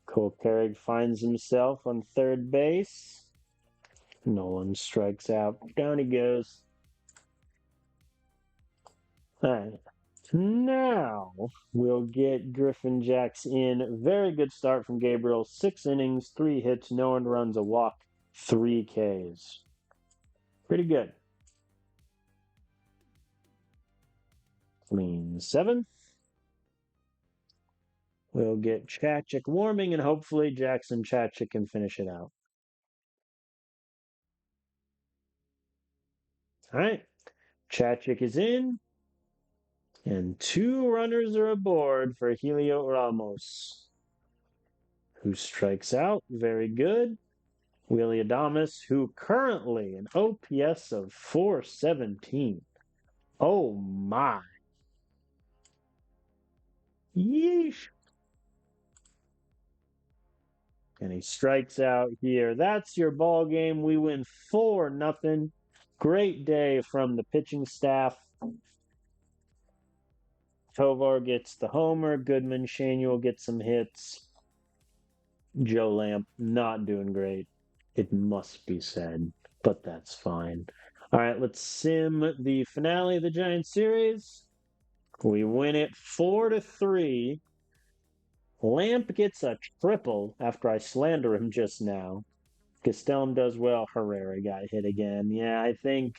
S1: Cole Carrig finds himself on third base. Nolan strikes out. Down he goes. All right. Now we'll get Griffin Jacks in. Very good start from Gabriel. 6 innings, 3 hits, no earned runs, a walk, 3 Ks. Pretty good. Clean 7th. We'll get Chachik warming, and hopefully Jackson Chachik can finish it out. All right. Chachik is in. And 2 runners are aboard for Helio Ramos, who strikes out. Very good. Willie Adames, who currently an OPS of 417. Oh my. Yeesh. And he strikes out here. That's your ball game. We win 4-0. Great day from the pitching staff. Tovar gets the homer. Goodman, Shanuel gets some hits. Joe Lamp not doing great. It must be said, but that's fine. All right, let's sim the finale of the Giants series. We win it 4-3. Lamp gets a triple after I slander him just now. Castellum does well. Herrera got hit again. Yeah, I think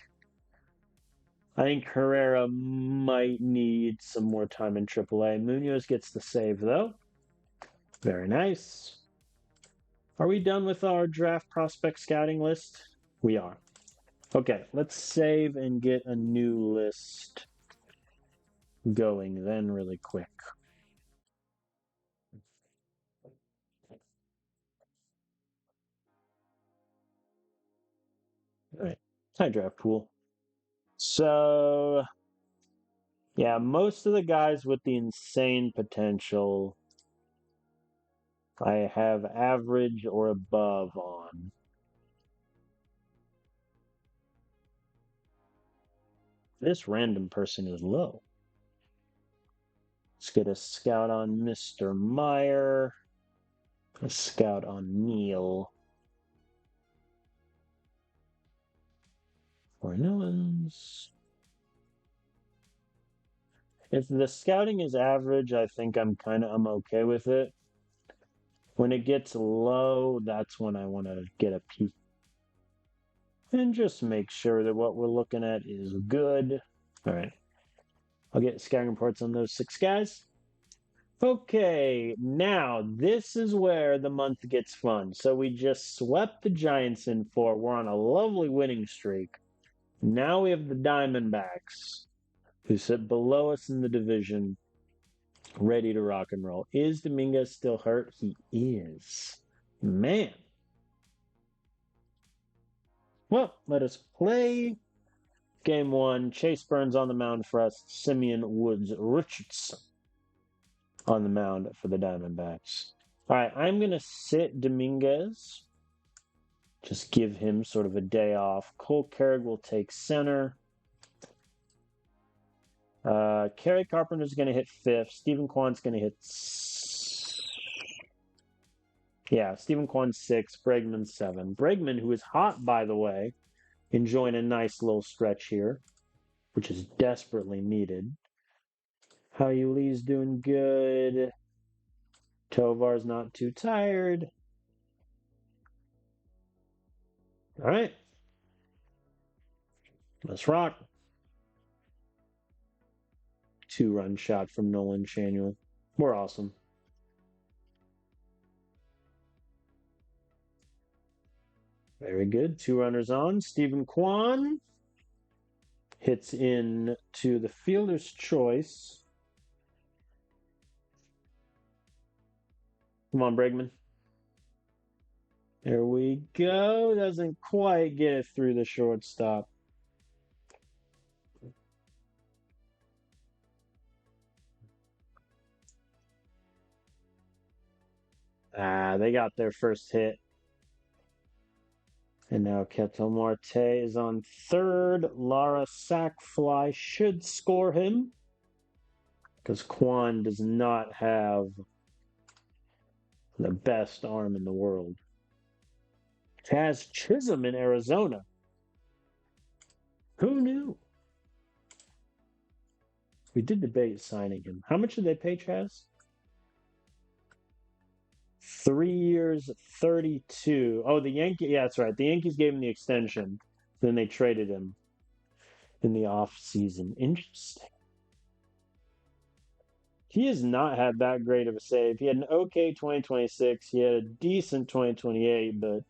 S1: Herrera might need some more time in AAA. Munoz gets the save, though. Very nice. Are we done with our draft prospect scouting list? We are. Okay, let's save and get a new list going then really quick. All right. Hi, draft pool. So, yeah, most of the guys with the insane potential I have average or above on. This random person is low. Let's get a scout on Mr. Meyer. A scout on Neil. Or no one's. If the scouting is average, I think I'm okay with it. When it gets low, that's when I want to get a peek. And just make sure that what we're looking at is good. All right. I'll get scouting reports on those 6 guys. Okay, now this is where the month gets fun. So we just swept the Giants in 4. We're on a lovely winning streak. Now we have the Diamondbacks, who sit below us in the division, ready to rock and roll. Is Dominguez still hurt? He is. Man. Well, let us play game 1. Chase Burns on the mound for us. Simeon Woods Richardson on the mound for the Diamondbacks. All right, I'm going to sit Dominguez. Just give him sort of a day off. Cole Carrig will take center. Kerry Carpenter's going to hit 5th. Stephen Kwan's going to hit... Yeah, Stephen Kwan 6, Bregman 7. Bregman, who is hot, by the way, enjoying a nice little stretch here, which is desperately needed. Hao-Yu Lee's doing good. Tovar's not too tired. All right. Let's rock. 2-run shot from Nolan Shanuel. We're awesome. Very good. 2 runners on. Stephen Kwan hits in to the fielder's choice. Come on, Bregman. There we go. Doesn't quite get it through the shortstop. They got their first hit. And now Ketel Marte is on third. Lara Sackfly should score him because Quan does not have the best arm in the world. Chaz Chisholm in Arizona. Who knew? We did debate signing him. How much did they pay Chaz? 3 years, 32. Oh, the Yankees. Yeah, that's right. The Yankees gave him the extension. Then they traded him in the off season. Interesting. He has not had that great of a save. He had an okay 2026. He had a decent 2028, but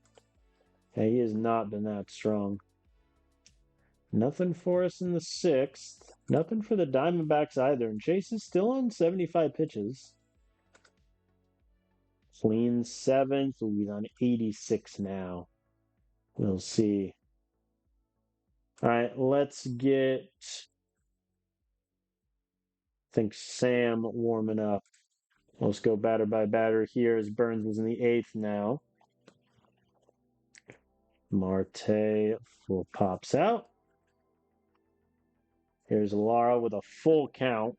S1: yeah, he has not been that strong. Nothing for us in the sixth. Nothing for the Diamondbacks either. And Chase is still on 75 pitches. Clean seventh. Ooh, he's on 86 now. We'll see. All right, let's get, I think, Sam warming up. Let's go batter by batter here as Burns is in the eighth now. Marte pops out. Here's Lara with a full count.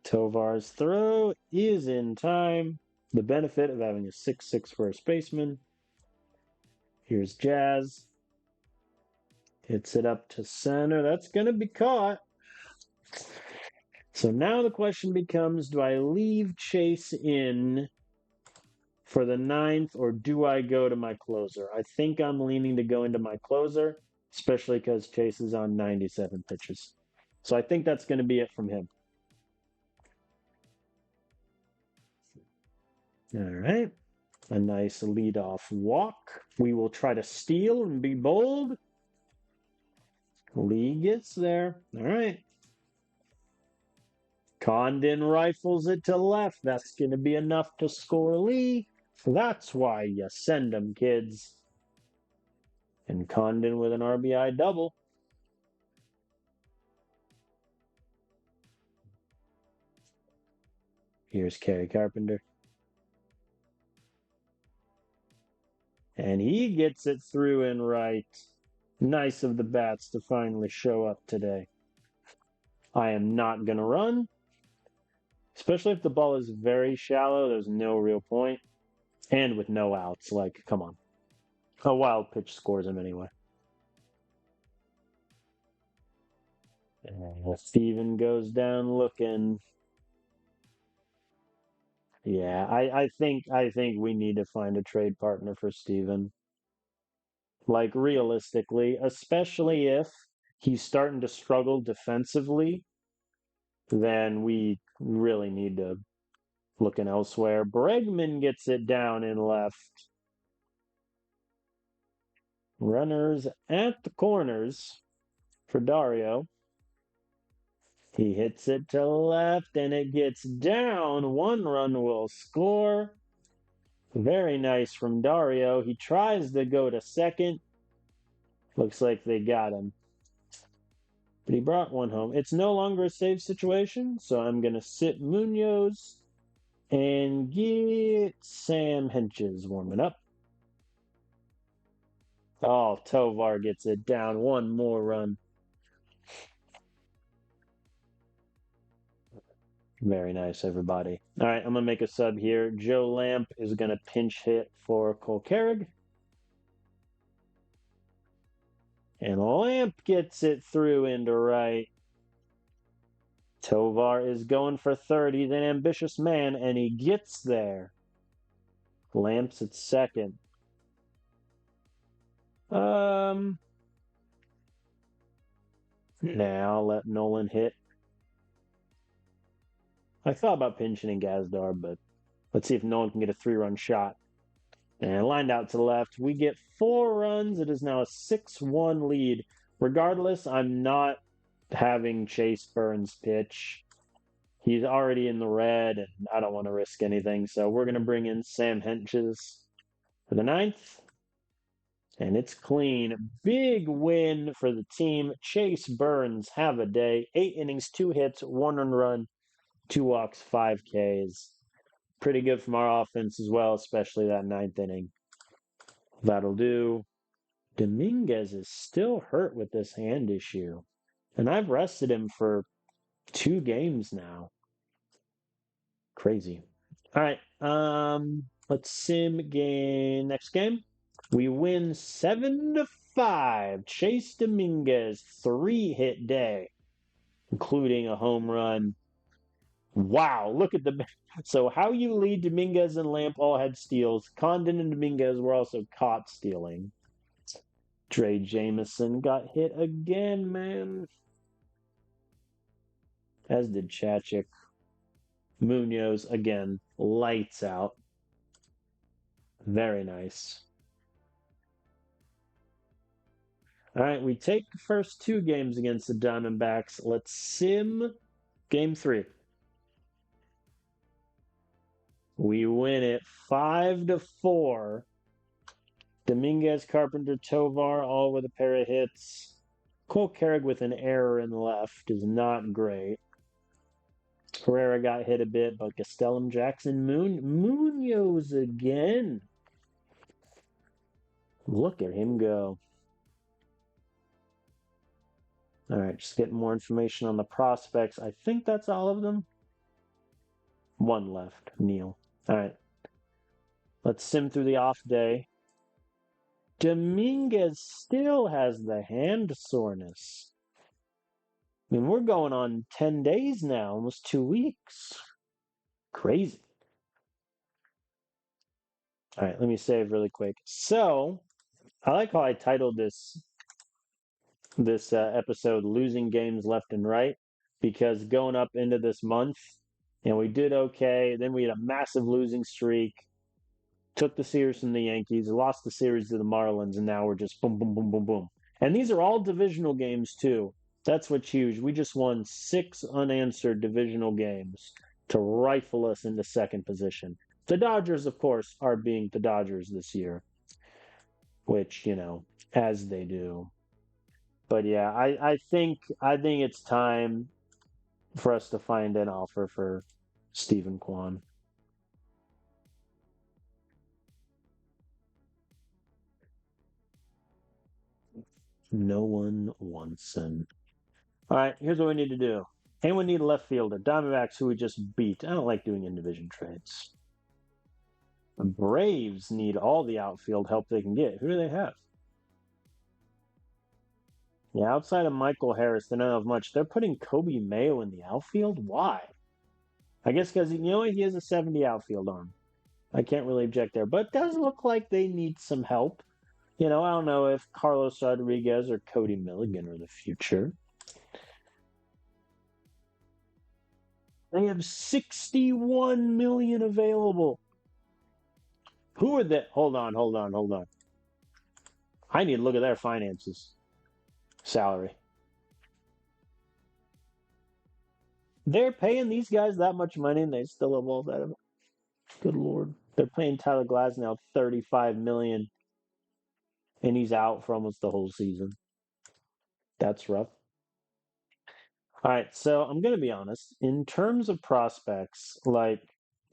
S1: Tovar's throw is in time. The benefit of having a 6'6" first baseman. Here's Jazz. Hits it up to center. That's going to be caught. So now the question becomes, do I leave Chase in for the ninth or do I go to my closer? I think I'm leaning to go into my closer, especially because Chase is on 97 pitches. So I think that's going to be it from him. All right. A nice leadoff walk. We will try to steal and be bold. Lee gets there. All right. Condon rifles it to left. That's going to be enough to score Lee. That's why you send them, kids. And Condon with an RBI double. Here's Kerry Carpenter. And he gets it through and right. Nice of the bats to finally show up today. I am not going to run. Especially if the ball is very shallow, there's no real point. And with no outs, like, come on. A wild pitch scores him anyway. And Steven goes down looking. Yeah, I think we need to find a trade partner for Steven. Like realistically, especially if he's starting to struggle defensively, then we really need to looking elsewhere. Bregman gets it down and left. Runners at the corners for Dario. He hits it to left and it gets down. 1 run will score. Very nice from Dario. He tries to go to second. Looks like they got him. But he brought one home. It's no longer a save situation, so I'm going to sit Munoz and get Sam Henches warming up. Oh, Tovar gets it down. 1 more run. Very nice, everybody. All right, I'm going to make a sub here. Joe Lamp is going to pinch hit for Cole Carrig. And Lamp gets it through into right. Tovar is going for third. He's an ambitious man, and he gets there. Lamp's at second. Now I'll let Nolan hit. I thought about pinching in Gazdar, but let's see if Nolan can get a 3-run shot. And lined out to the left. We get 4 runs. It is now a 6-1 lead. Regardless, I'm not having Chase Burns pitch. He's already in the red, and I don't want to risk anything. So we're going to bring in Sam Henches for the ninth. And it's clean. Big win for the team. Chase Burns, have a day. 8 innings, 2 hits, 1 earned run, 2 walks, 5 Ks. pretty good from our offense as well, especially that ninth inning. That'll do. Dominguez is still hurt with this hand issue, and I've rested him for 2 games now. Crazy. All right. Let's sim game. Next game. We win 7-5. Chase Dominguez 3-hit day, including a home run. Wow, look at the. So, how you lead Dominguez and Lamp all had steals. Condon and Dominguez were also caught stealing. Trey Jameson got hit again, man. As did Chachik. Munoz again, lights out. Very nice. All right, we take the first 2 games against the Diamondbacks. Let's sim game 3. We win it 5-4. Dominguez, Carpenter, Tovar, all with a pair of hits. Cole Carrig with an error in left is not great. Herrera got hit a bit, but Castellum, Jackson, Munoz again. Look at him go. All right, just getting more information on the prospects. I think that's all of them. 1 left, Neil. All right. Let's sim through the off day. Dominguez still has the hand soreness. I mean, we're going on 10 days now, almost 2 weeks. Crazy. All right, let me save really quick. So, I like how I titled this episode "Losing Games Left and Right," because going up into this month, and we did okay. Then we had a massive losing streak. Took the series from the Yankees, lost the series to the Marlins, and now we're just boom, boom, boom, boom, boom. And these are all divisional games too. That's what's huge. We just won 6 unanswered divisional games to rifle us into second position. The Dodgers, of course, are being the Dodgers this year, which, as they do. But yeah, I think it's time for us to find an offer for Stephen Kwan. No one wants him. All right, here's what we need to do. Anyone need a left fielder? Diamondbacks, who we just beat. I don't like doing in-division trades. The Braves need all the outfield help they can get. Who do they have? Yeah, outside of Michael Harris, they don't have much. They're putting Kobe Mayo in the outfield? Why? I guess because, he has a 70 outfield arm. I can't really object there. But it does look like they need some help. I don't know if Carlos Rodriguez or Cody Milligan are the future. They have 61 million available. Who are they? Hold on. I need to look at their finances. Salary. They're paying these guys that much money and they still have all that. Good Lord. They're paying Tyler Glasnow $35 million. And he's out for almost the whole season. That's rough. All right, so I'm going to be honest. In terms of prospects,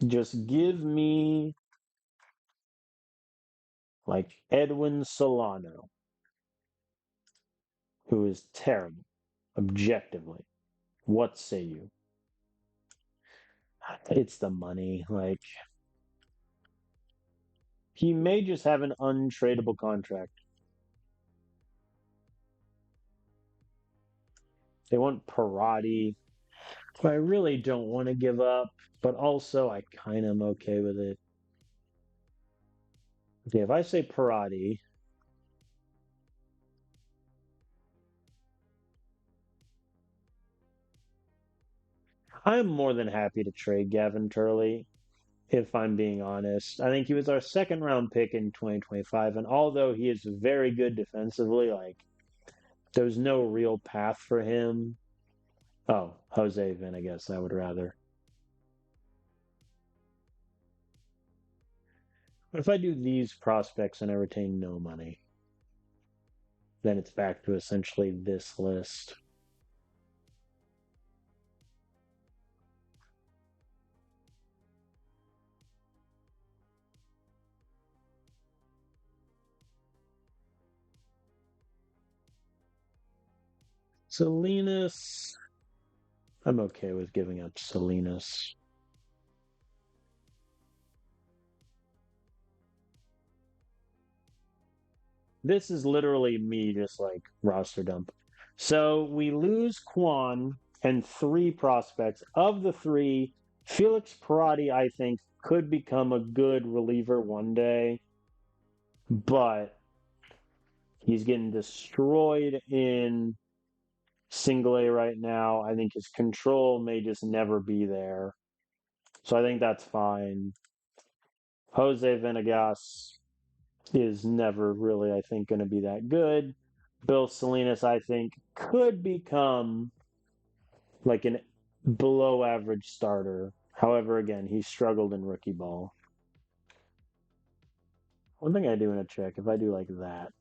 S1: just give me Edwin Solano, who is terrible, objectively. What say you? It's the money. He may just have an untradeable contract. They want Parati, who I really don't want to give up, but also I kind of am okay with it. Okay, if I say Parati, I'm more than happy to trade Gavin Turley, if I'm being honest. I think he was our second round pick in 2025, and although he is very good defensively, there's no real path for him. Oh, Jose Vin, I guess I would rather. If I do these prospects and I retain no money, then it's back to essentially this list. Salinas. I'm okay with giving up Salinas. This is literally me just like roster dump. So we lose Quan and three prospects. Of the three, Felix Parati, I think, could become a good reliever one day, but he's getting destroyed in single A right now. I think his control may just never be there. So I think that's fine. Jose Venegas is never really, I think, going to be that good. Bill Salinas, I think, could become like an below average starter. However, again, he struggled in rookie ball. One thing I do want to check if I do like that.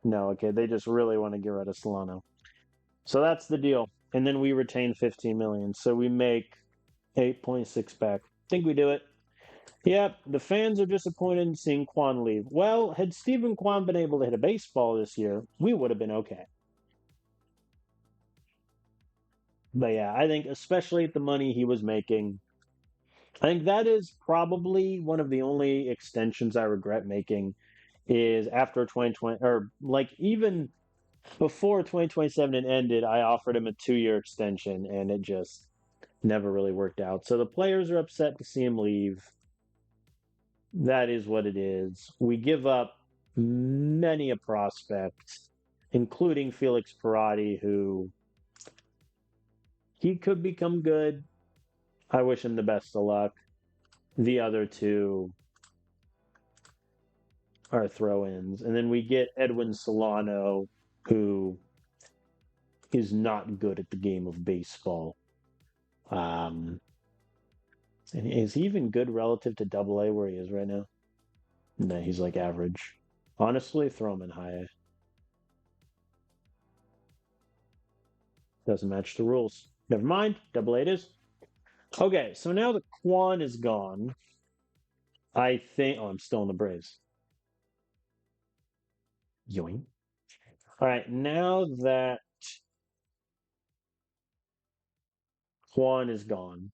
S1: No, okay, they just really want to get rid of Solano. So that's the deal. And then we retain 15 million. So we make 8.6 back. Think we do it. Yep, the fans are disappointed in seeing Kwan leave. Well, had Stephen Kwan been able to hit a baseball this year, we would have been okay. But yeah, I think especially at the money he was making, I think that is probably one of the only extensions I regret making is after 2020 or like even before 2027 it ended, I offered him a 2-year extension and it just never really worked out. So the players are upset to see him leave. That is what it is. We give up many a prospect, including Felix Parati, who he could become good. I wish him the best of luck. The other two are throw-ins. And then we get Edwin Solano, who is not good at the game of baseball. And is he even good relative to Double A where he is right now? No, he's like average. Honestly, throw him in high A. Doesn't match the rules. Never mind. Double A it is. Okay, so now that Quan is gone, I think. Oh, I'm still in the Braves. Yoing. All right, now that Quan is gone,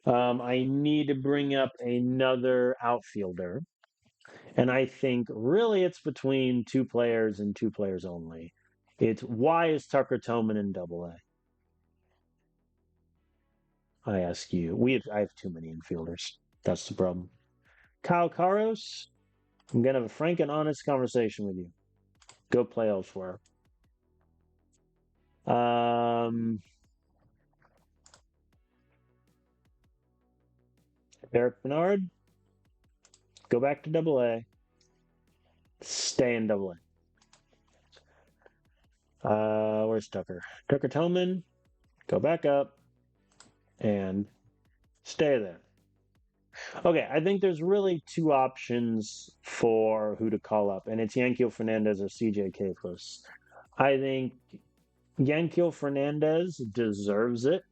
S1: I need to bring up another outfielder. And I think really it's between two players and two players only. It's why is Tucker Toman in Double A? I ask you. I have too many infielders. That's the problem. Kyle Karos, I'm gonna have a frank and honest conversation with you. Go play elsewhere. Eric Bernard, go back to Double A. Stay in Double A. Where's Tucker? Tucker Toman, go back up and stay there. Okay, I think there's really two options for who to call up, and it's Yankiel Fernandez or CJ Kifos. I think Yankiel Fernandez deserves it.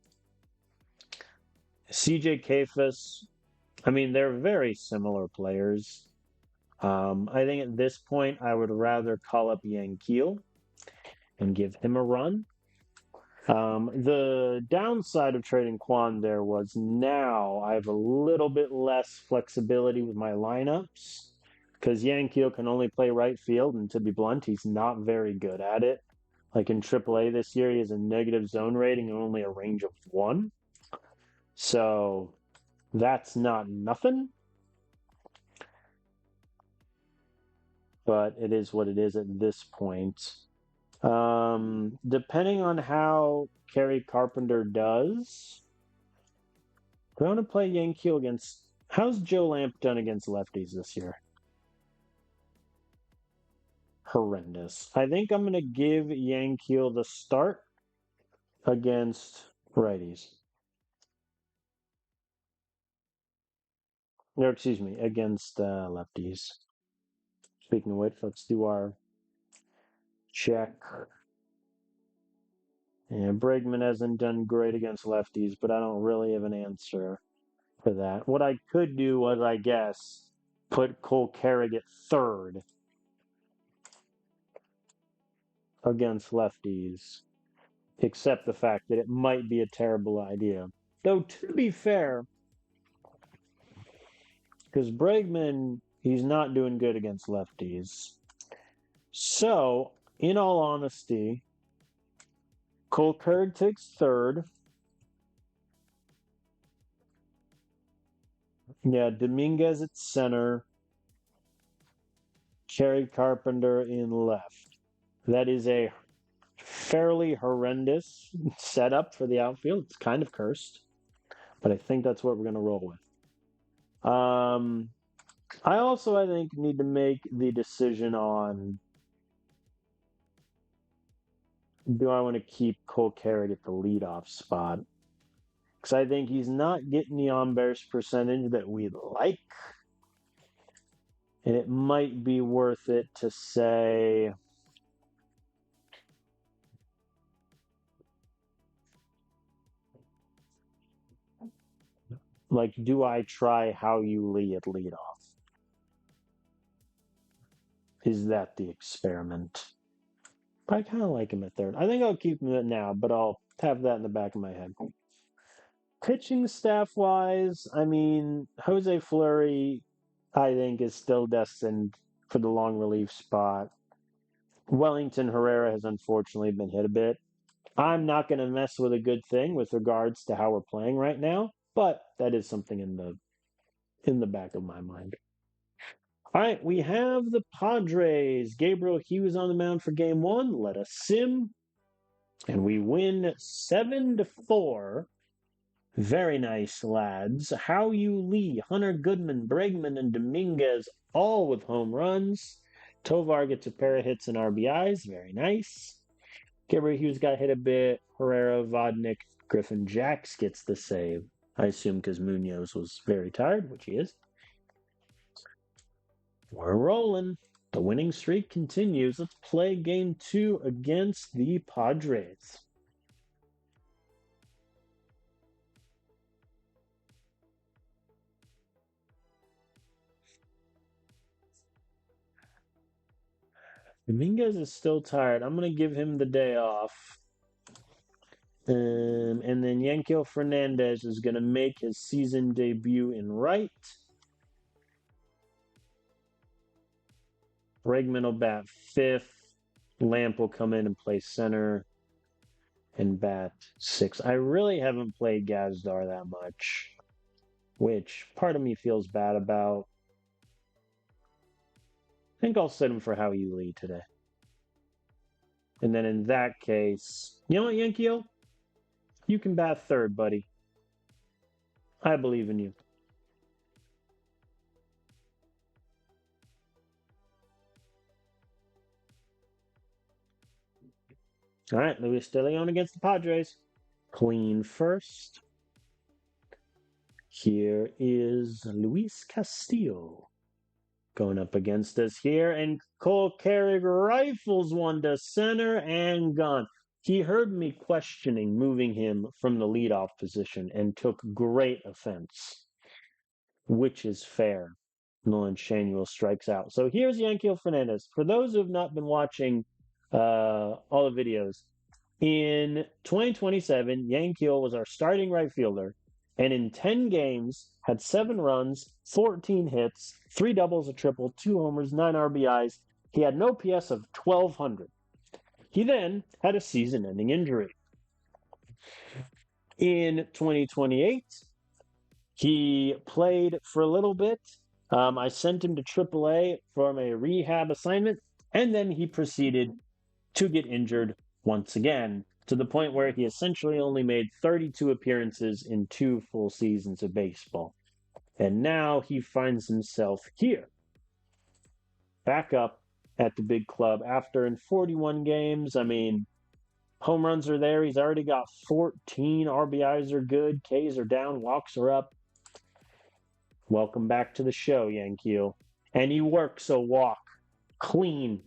S1: CJ Kifos, I mean, they're very similar players. I think at this point, I would rather call up Yankiel and give him a run. The downside of trading Quan there was now I have a little bit less flexibility with my lineups because Yankiel can only play right field, and to be blunt, he's not very good at it. Like in AAA this year, he has a negative zone rating and only a range of 1. So that's not nothing, but it is what it is at this point. Depending on how Kerry Carpenter does, do I want to play Yankiel against. How's Joe Lamp done against lefties this year? Horrendous. I think I'm going to give Yankiel the start against righties. Or, excuse me, against lefties. Speaking of which, let's do our check. And Bregman hasn't done great against lefties, but I don't really have an answer for that. What I could do was, I guess, put Cole Carrick at third. against lefties, except the fact that it might be a terrible idea. Though, to be fair, because Bregman, he's not doing good against lefties. So, in all honesty, Cole Kerr takes third. Yeah, Dominguez at center. Kerry Carpenter in left. That is a fairly horrendous setup for the outfield. It's kind of cursed, but I think that's what we're going to roll with. I also, I think, need to make the decision on, do I want to keep Cole Carrick at the leadoff spot? Because I think he's not getting the on-base percentage that we'd like. And it might be worth it to say, like, do I try Hao-Yu Lee at leadoff? Is that the experiment? But I kind of like him at third. I think I'll keep him at now, but I'll have that in the back of my head. Pitching staff-wise, I mean, Jose Fleury, I think, is still destined for the long relief spot. Wellington Herrera has unfortunately been hit a bit. I'm not going to mess with a good thing with regards to how we're playing right now, but that is something in the back of my mind. All right, we have the Padres. Gabriel Hughes on the mound for game one. Let us sim. And we win 7-4. Very nice, lads. Hao-Yu Lee, Hunter Goodman, Bregman, and Dominguez all with home runs. Tovar gets a pair of hits and RBIs. Very nice. Gabriel Hughes got hit a bit. Herrera, Vodnik, Griffin Jacks gets the save. I assume because Munoz was very tired, which he is. We're rolling. The winning streak continues. Let's play game two against the Padres. Dominguez is still tired. I'm going to give him the day off. And then Yankel Fernandez is going to make his season debut in right. Bregman will bat fifth. Lamp will come in and play center and bat sixth. I really haven't played Gazdar that much, which part of me feels bad about. I think I'll set him for Hao-Yu Lee today. And then in that case, you know what, Yankee? You can bat third, buddy. I believe in you. All right, Luis De Leon against the Padres. Clean first. Here is Luis Castillo going up against us here, and Cole Carrick rifles one to center and gone. He heard me questioning moving him from the leadoff position and took great offense, which is fair. Nolan Shanuel strikes out. So here's Yankel Fernandez. For those who have not been watching all the videos, in 2027, Yankel was our starting right fielder, and in 10 games had 7 runs, 14 hits, 3 doubles, a triple, 2 homers, 9 RBIs. He had an OPS of 1,200. He then had a season-ending injury. In 2028, he played for a little bit. I sent him to AAA from a rehab assignment, and then he proceeded to get injured once again, to the point where he essentially only made 32 appearances in 2 full seasons of baseball. And now he finds himself here, back up at the big club after in 41 games. I mean, home runs are there. He's already got 14. RBIs are good. Ks are down. Walks are up. Welcome back to the show, Yankees. And he works a walk clean.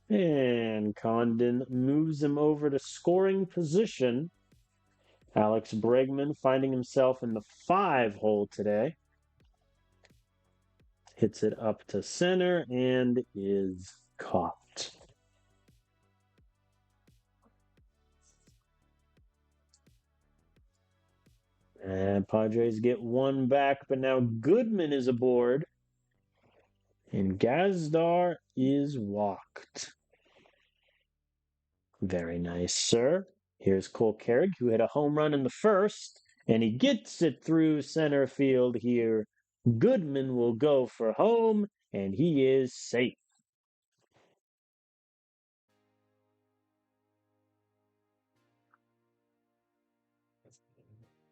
S1: And Condon moves him over to scoring position. Alex Bregman finding himself in the 5 hole today. Hits it up to center and is caught. And Padres get one back, but now Goodman is aboard. And Gazdar is walked. Very nice, sir. Here's Cole Carrick, who hit a home run in the first, and he gets it through center field here. Goodman will go for home, and he is safe.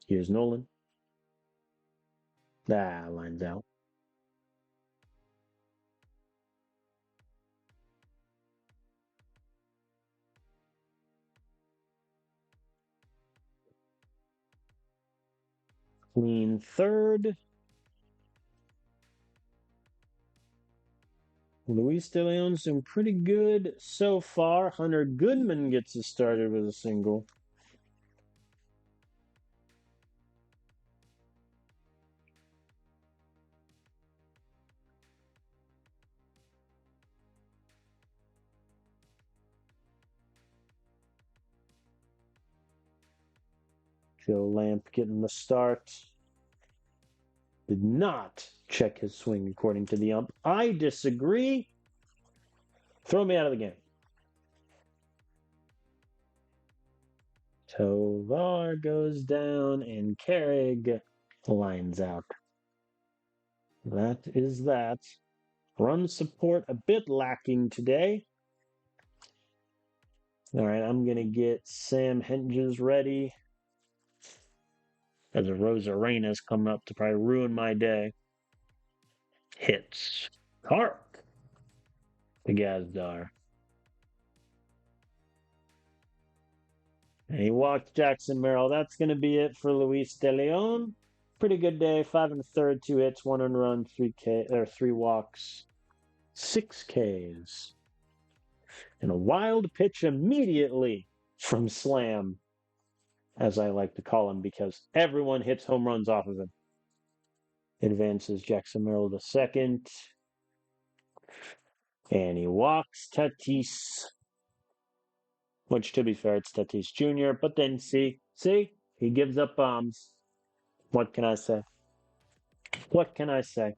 S1: Here's Nolan. Lines out. Clean third. Luis De Leon's been pretty good so far. Hunter Goodman gets us started with a single. Joe Lamp getting the start. Did not check his swing according to the ump. I disagree. Throw me out of the game. Tovar goes down and Carrig lines out. That is that. Run support a bit lacking today. All right, I'm going to get Sam Hedges ready. As a Rosarena's coming up to probably ruin my day. Hits. Hark. The Gazdar. And he walked Jackson Merrill. That's going to be it for Luis De Leon. Pretty good day. 5 1/3, 2 hits, 1 run, 3 walks, 6 Ks. And a wild pitch immediately from Slam, as I like to call him, because everyone hits home runs off of him. Advances Jackson Merrill to second. And he walks Tatis. Which, to be fair, it's Tatis Jr. But then, see, he gives up bombs. What can I say? What can I say?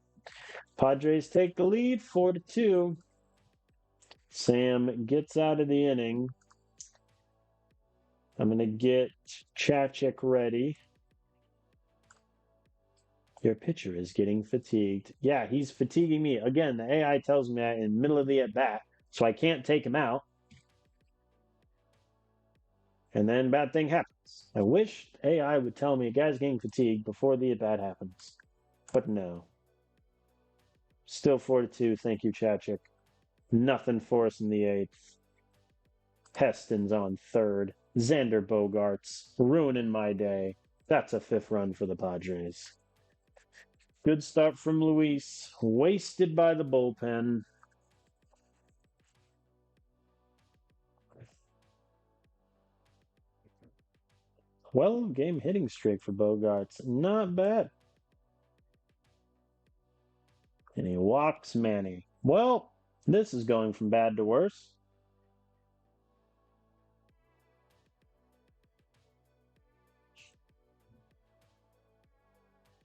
S1: Padres take the lead, 4-2. Sam gets out of the inning. I'm going to get Chachik ready. Your pitcher is getting fatigued. Yeah, he's fatiguing me. Again, the AI tells me that in the middle of the at-bat, so I can't take him out. And then bad thing happens. I wish AI would tell me a guy's getting fatigued before the at-bat happens. But no. Still 4-2. Thank you, Chachik. Nothing for us in the 8th. Heston's on 3rd. Xander Bogaerts ruining my day. That's a 5th run for the Padres. Good start from Luis. Wasted by the bullpen. Game hitting streak for Bogaerts. Not bad. And he walks Manny. Well, this is going from bad to worse.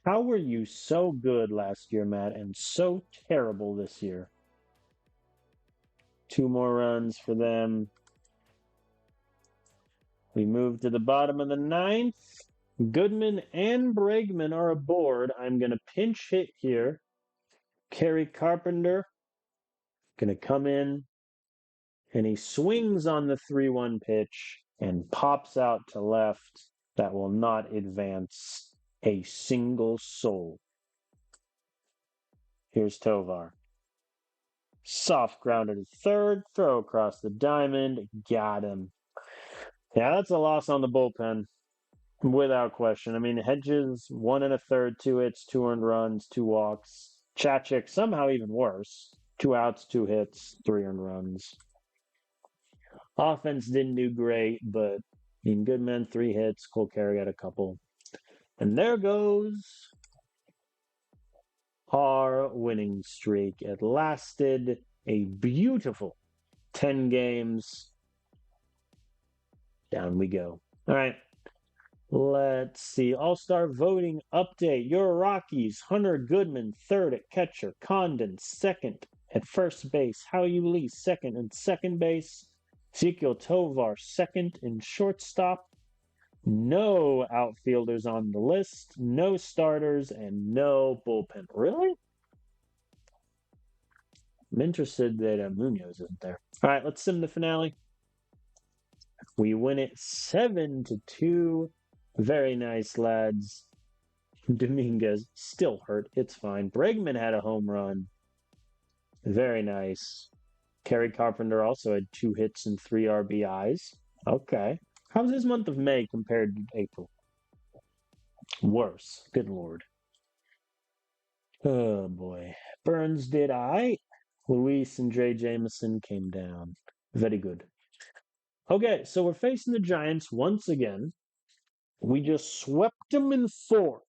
S1: How were you so good last year, Matt, and so terrible this year? 2 more runs for them. We move to the bottom of the 9th. Goodman and Bregman are aboard. I'm going to pinch hit here. Kerry Carpenter going to come in, and he swings on the 3-1 pitch and pops out to left. That will not advance a single soul. Here's Tovar. Soft grounder to third, throw across the diamond, got him. Yeah, that's a loss on the bullpen, without question. I mean, Hedges, 1 1/3, 2 hits, 2 earned runs, 2 walks. Chachik, somehow even worse. 2 outs, 2 hits, 3 earned runs. Offense didn't do great, but I mean, Goodman, 3 hits, Cole Carey had a couple. And there goes our winning streak. It lasted a beautiful 10 games. Down we go. All right. Let's see. All-Star voting update. Your Rockies, Hunter Goodman, third at catcher. Condon, second at first base. Howie Lee, second and second base. Ezekiel Tovar, second in shortstop. No outfielders on the list, no starters, and no bullpen. Really? I'm interested that Munoz isn't there. All right, let's sim the finale. We win it 7-2. Very nice, lads. Dominguez still hurt. It's fine. Bregman had a home run. Very nice. Kerry Carpenter also had 2 hits and 3 RBIs. Okay. How's his month of May compared to April? Worse. Good lord. Oh boy. Burns did I. Luis and Dre Jameson came down. Very good. Okay, so we're facing the Giants once again. We just swept them in 4.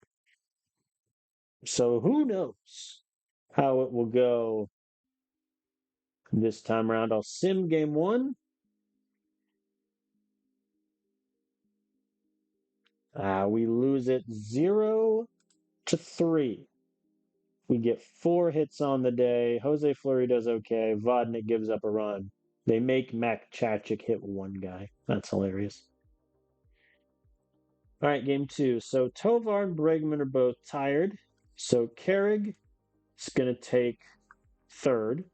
S1: So who knows how it will go this time around. I'll sim game 1. We lose it 0-3. We get 4 hits on the day. Jose Fleury does okay. Vodnik gives up a run. They make Mac Chachik hit 1 guy. That's hilarious. All right, game 2. So Tovar and Bregman are both tired. So Carrig is going to take third.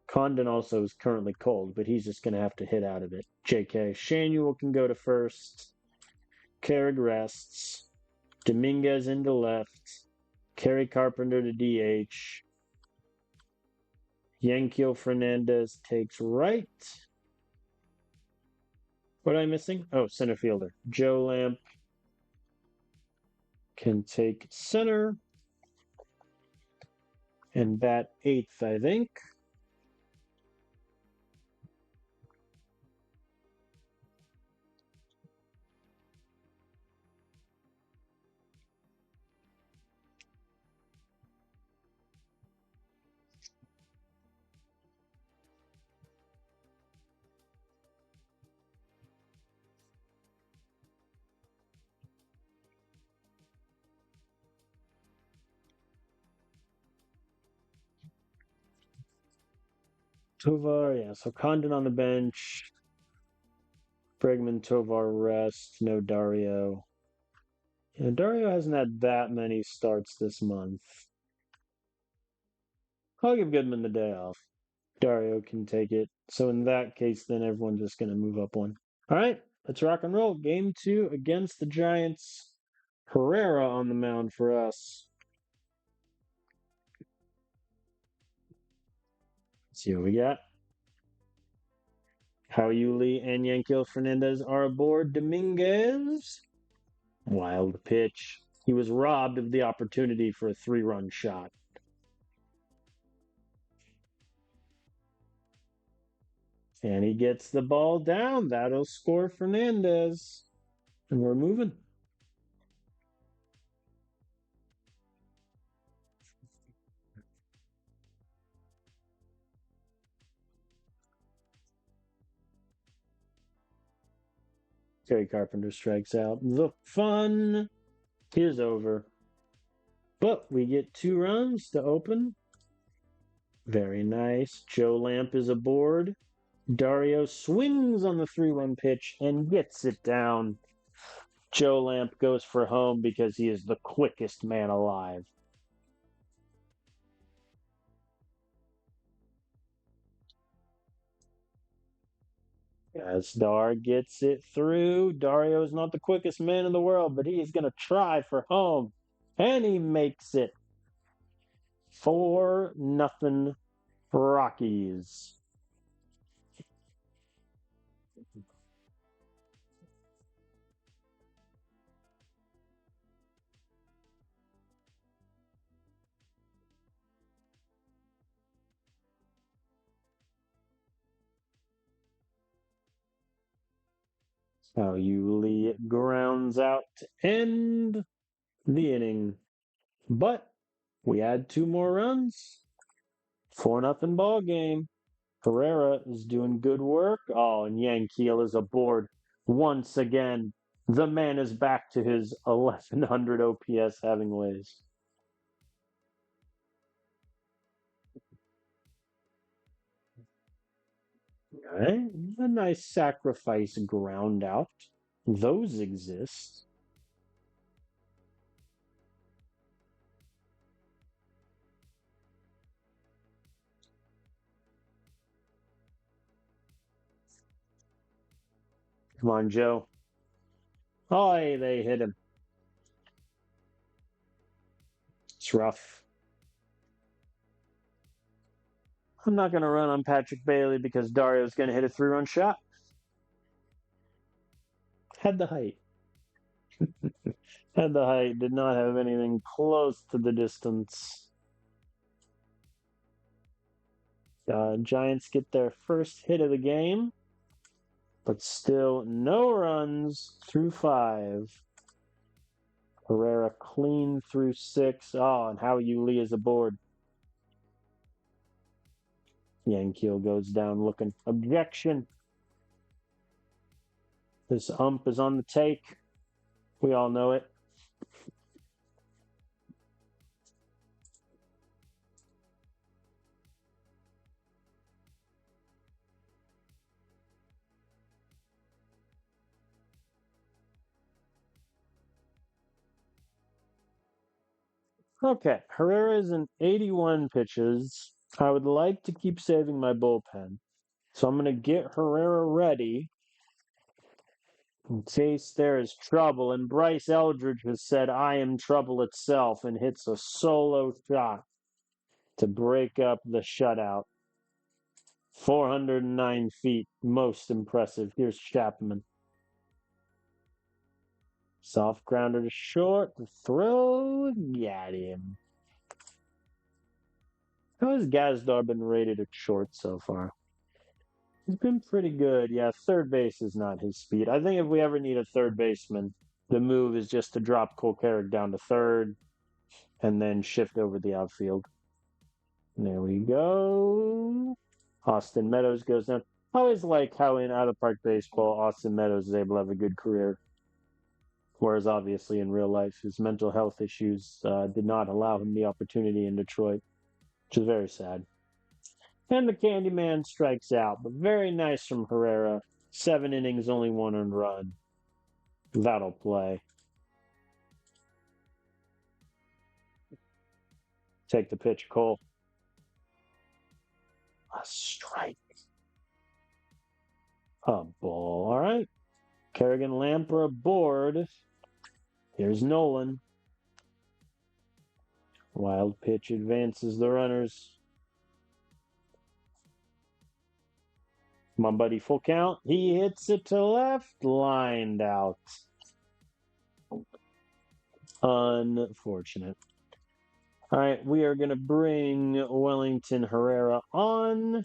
S1: Condon also is currently cold, but he's just going to have to hit out of it. JK. Shanuel can go to first. Carrig rests. Dominguez into left. Kerry Carpenter to DH. Yankiel Fernandez takes right. What am I missing? Oh, center fielder. Joe Lamp can take center and bat 8th, I think. Tovar, yeah. So Condon on the bench. Bregman, Tovar rest. No Dario. Yeah, Dario hasn't had that many starts this month. I'll give Goodman the day off. Dario can take it. So in that case, then everyone's just going to move up 1. All right, let's rock and roll. Game 2 against the Giants. Herrera on the mound for us. Let's see what we got. Howie Lee and Yankiel Fernandez are aboard. Dominguez. Wild pitch. He was robbed of the opportunity for a 3-run shot. And he gets the ball down. That'll score Fernandez. And we're moving. Terry Carpenter strikes out. The fun is over. But we get 2 runs to open. Very nice. Joe Lamp is aboard. Dario swings on the 3-1 pitch and gets it down. Joe Lamp goes for home because he is the quickest man alive. As Dar gets it through, Dario is not the quickest man in the world, but he is going to try for home. And he makes it. 4-0 Rockies. So Lee grounds out to end the inning. But We add 2 more runs. 4-0 ball game. Herrera is doing good work. Oh, and Yankiel is aboard once again. The man is back to his 1100 OPS having ways. All right, a nice sacrifice ground out. Those exist. Come on, Joe. Oh, hey, they hit him. It's rough. I'm not going to run on Patrick Bailey because Dario's going to hit a 3-run shot. Had the height. Had the height. Did not have anything close to the distance. Giants get their first hit of the game, but still no runs through 5. Herrera clean through 6. Oh, and Howie Lee is aboard. Yankiel goes down looking. Objection. This ump is on the take. We all know it. Okay, Herrera is in 81 pitches. I would like to keep saving my bullpen. So I'm going to get Herrera ready in case there is trouble. And Bryce Eldridge has said, I am trouble itself, and hits a solo shot to break up the shutout. 409 feet, most impressive. Here's Chapman. Soft grounder to short, the throw, got him. How has Gazdar been rated at short so far? He's been pretty good. Yeah, third base is not his speed. I think if we ever need a third baseman, the move is just to drop Cole Carrick down to third and then shift over the outfield. There we go. Austin Meadows goes down. I always like how in out of park baseball, Austin Meadows is able to have a good career. Whereas obviously in real life, his mental health issues did not allow him the opportunity in Detroit, which is very sad. And the Candyman strikes out, but very nice from Herrera. 7 innings, only 1 earned run. That'll play. Take the pitch, Cole. A strike. A ball. All right. Kerrigan Lamper aboard. Here's Nolan. Wild pitch advances the runners. Come on, buddy. Full count. He hits it to left. Lined out. Unfortunate. All right, we are going to bring Wellington Herrera on.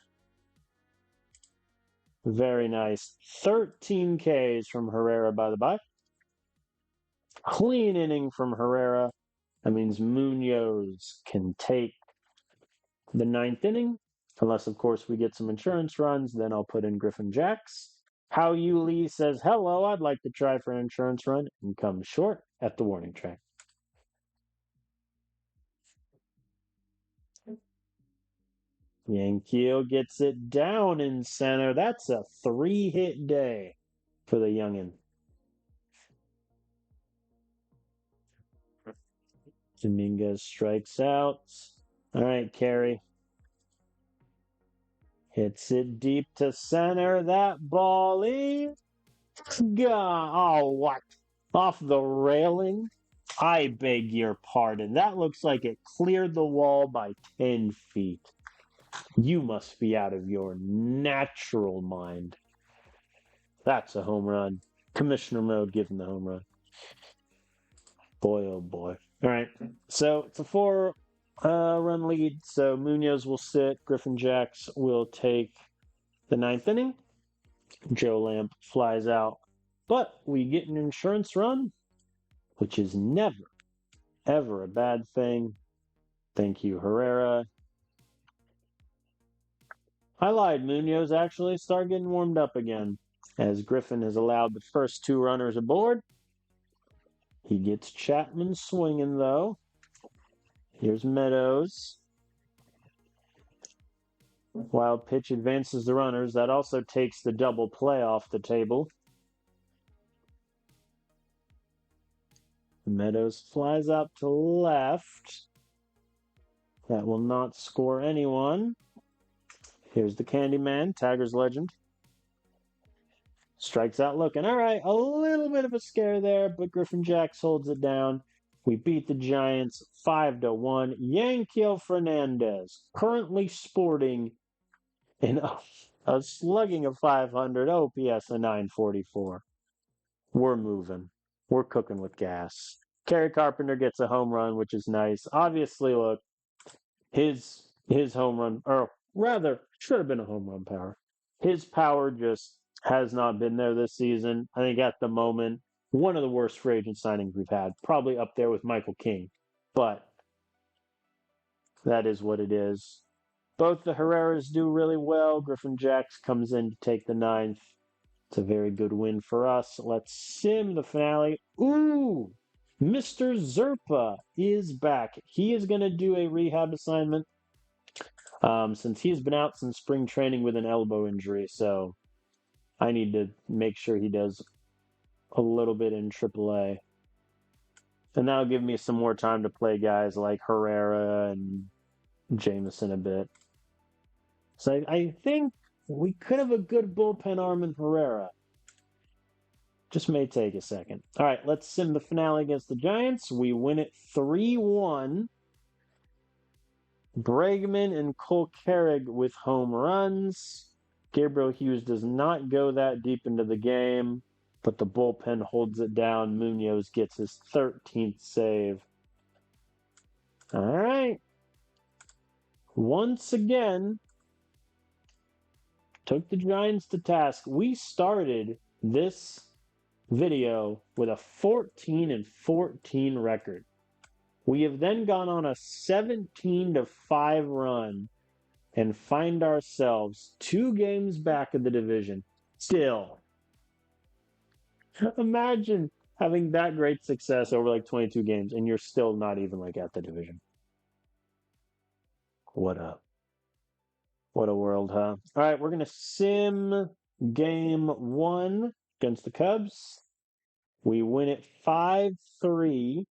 S1: Very nice. 13 Ks from Herrera, by the by. Clean inning from Herrera. That means Munoz can take the 9th inning. Unless, of course, we get some insurance runs, then I'll put in Griffin Jacks. Howie Lee says, hello, I'd like to try for an insurance run, and comes short at the warning track. Yankiel gets it down in center. That's a 3-hit day for the youngin. Dominguez strikes out. All right, Carey. Hits it deep to center. That ball is gone. Oh, what? Off the railing? I beg your pardon. That looks like it cleared the wall by 10 feet. You must be out of your natural mind. That's a home run. Commissioner Mode giving the home run. Boy, oh boy. All right. So it's a 4-run lead. So Munoz will sit. Griffin Jacks will take the 9th inning. Joe Lamp flies out. But we get an insurance run, which is never, ever a bad thing. Thank you, Herrera. I lied. Munoz actually started getting warmed up again. As Griffin has allowed the first two runners aboard. He gets Chapman swinging, though. Here's Meadows. Wild pitch advances the runners. That also takes the double play off the table. Meadows flies out to left. That will not score anyone. Here's the Candyman, Tigers legend. Strikes out looking. All right, a little bit of a scare there, but Griffin Jacks holds it down. We beat the Giants 5-1. Yankiel Fernandez, currently sporting a slugging of 500, OPS of 944. We're moving. We're cooking with gas. Kerry Carpenter gets a home run, which is nice. Obviously, look, his home run, or rather, should have been a home run power. His power just has not been there this season. I think at the moment, one of the worst free agent signings we've had, probably up there with Michael King. But that is what it is. Both the Herreras do really well. Griffin Jacks comes in to take the ninth. It's a very good win for us. Let's sim the finale. Ooh, Mr. Zerpa is back. He is going to do a rehab assignment since he's been out since spring training with an elbow injury. So I need to make sure he does a little bit in AAA. And that'll give me some more time to play guys like Herrera and Jameson a bit. So I think we could have a good bullpen arm in Herrera. Just may take a second. All right, let's sim the finale against the Giants. We win it 3-1. Bregman and Cole Carrig with home runs. Gabriel Hughes does not go that deep into the game, but the bullpen holds it down. Munoz gets his 13th save. All right. Once again, took the Giants to task. We started this video with a 14-14 record. We have then gone on a 17-5 run and find ourselves 2 games back of the division. Still, imagine having that great success over like 22 games and you're still not even like at the division. What a world, huh? All right, we're going to sim game 1 against the Cubs. We win it 5-3.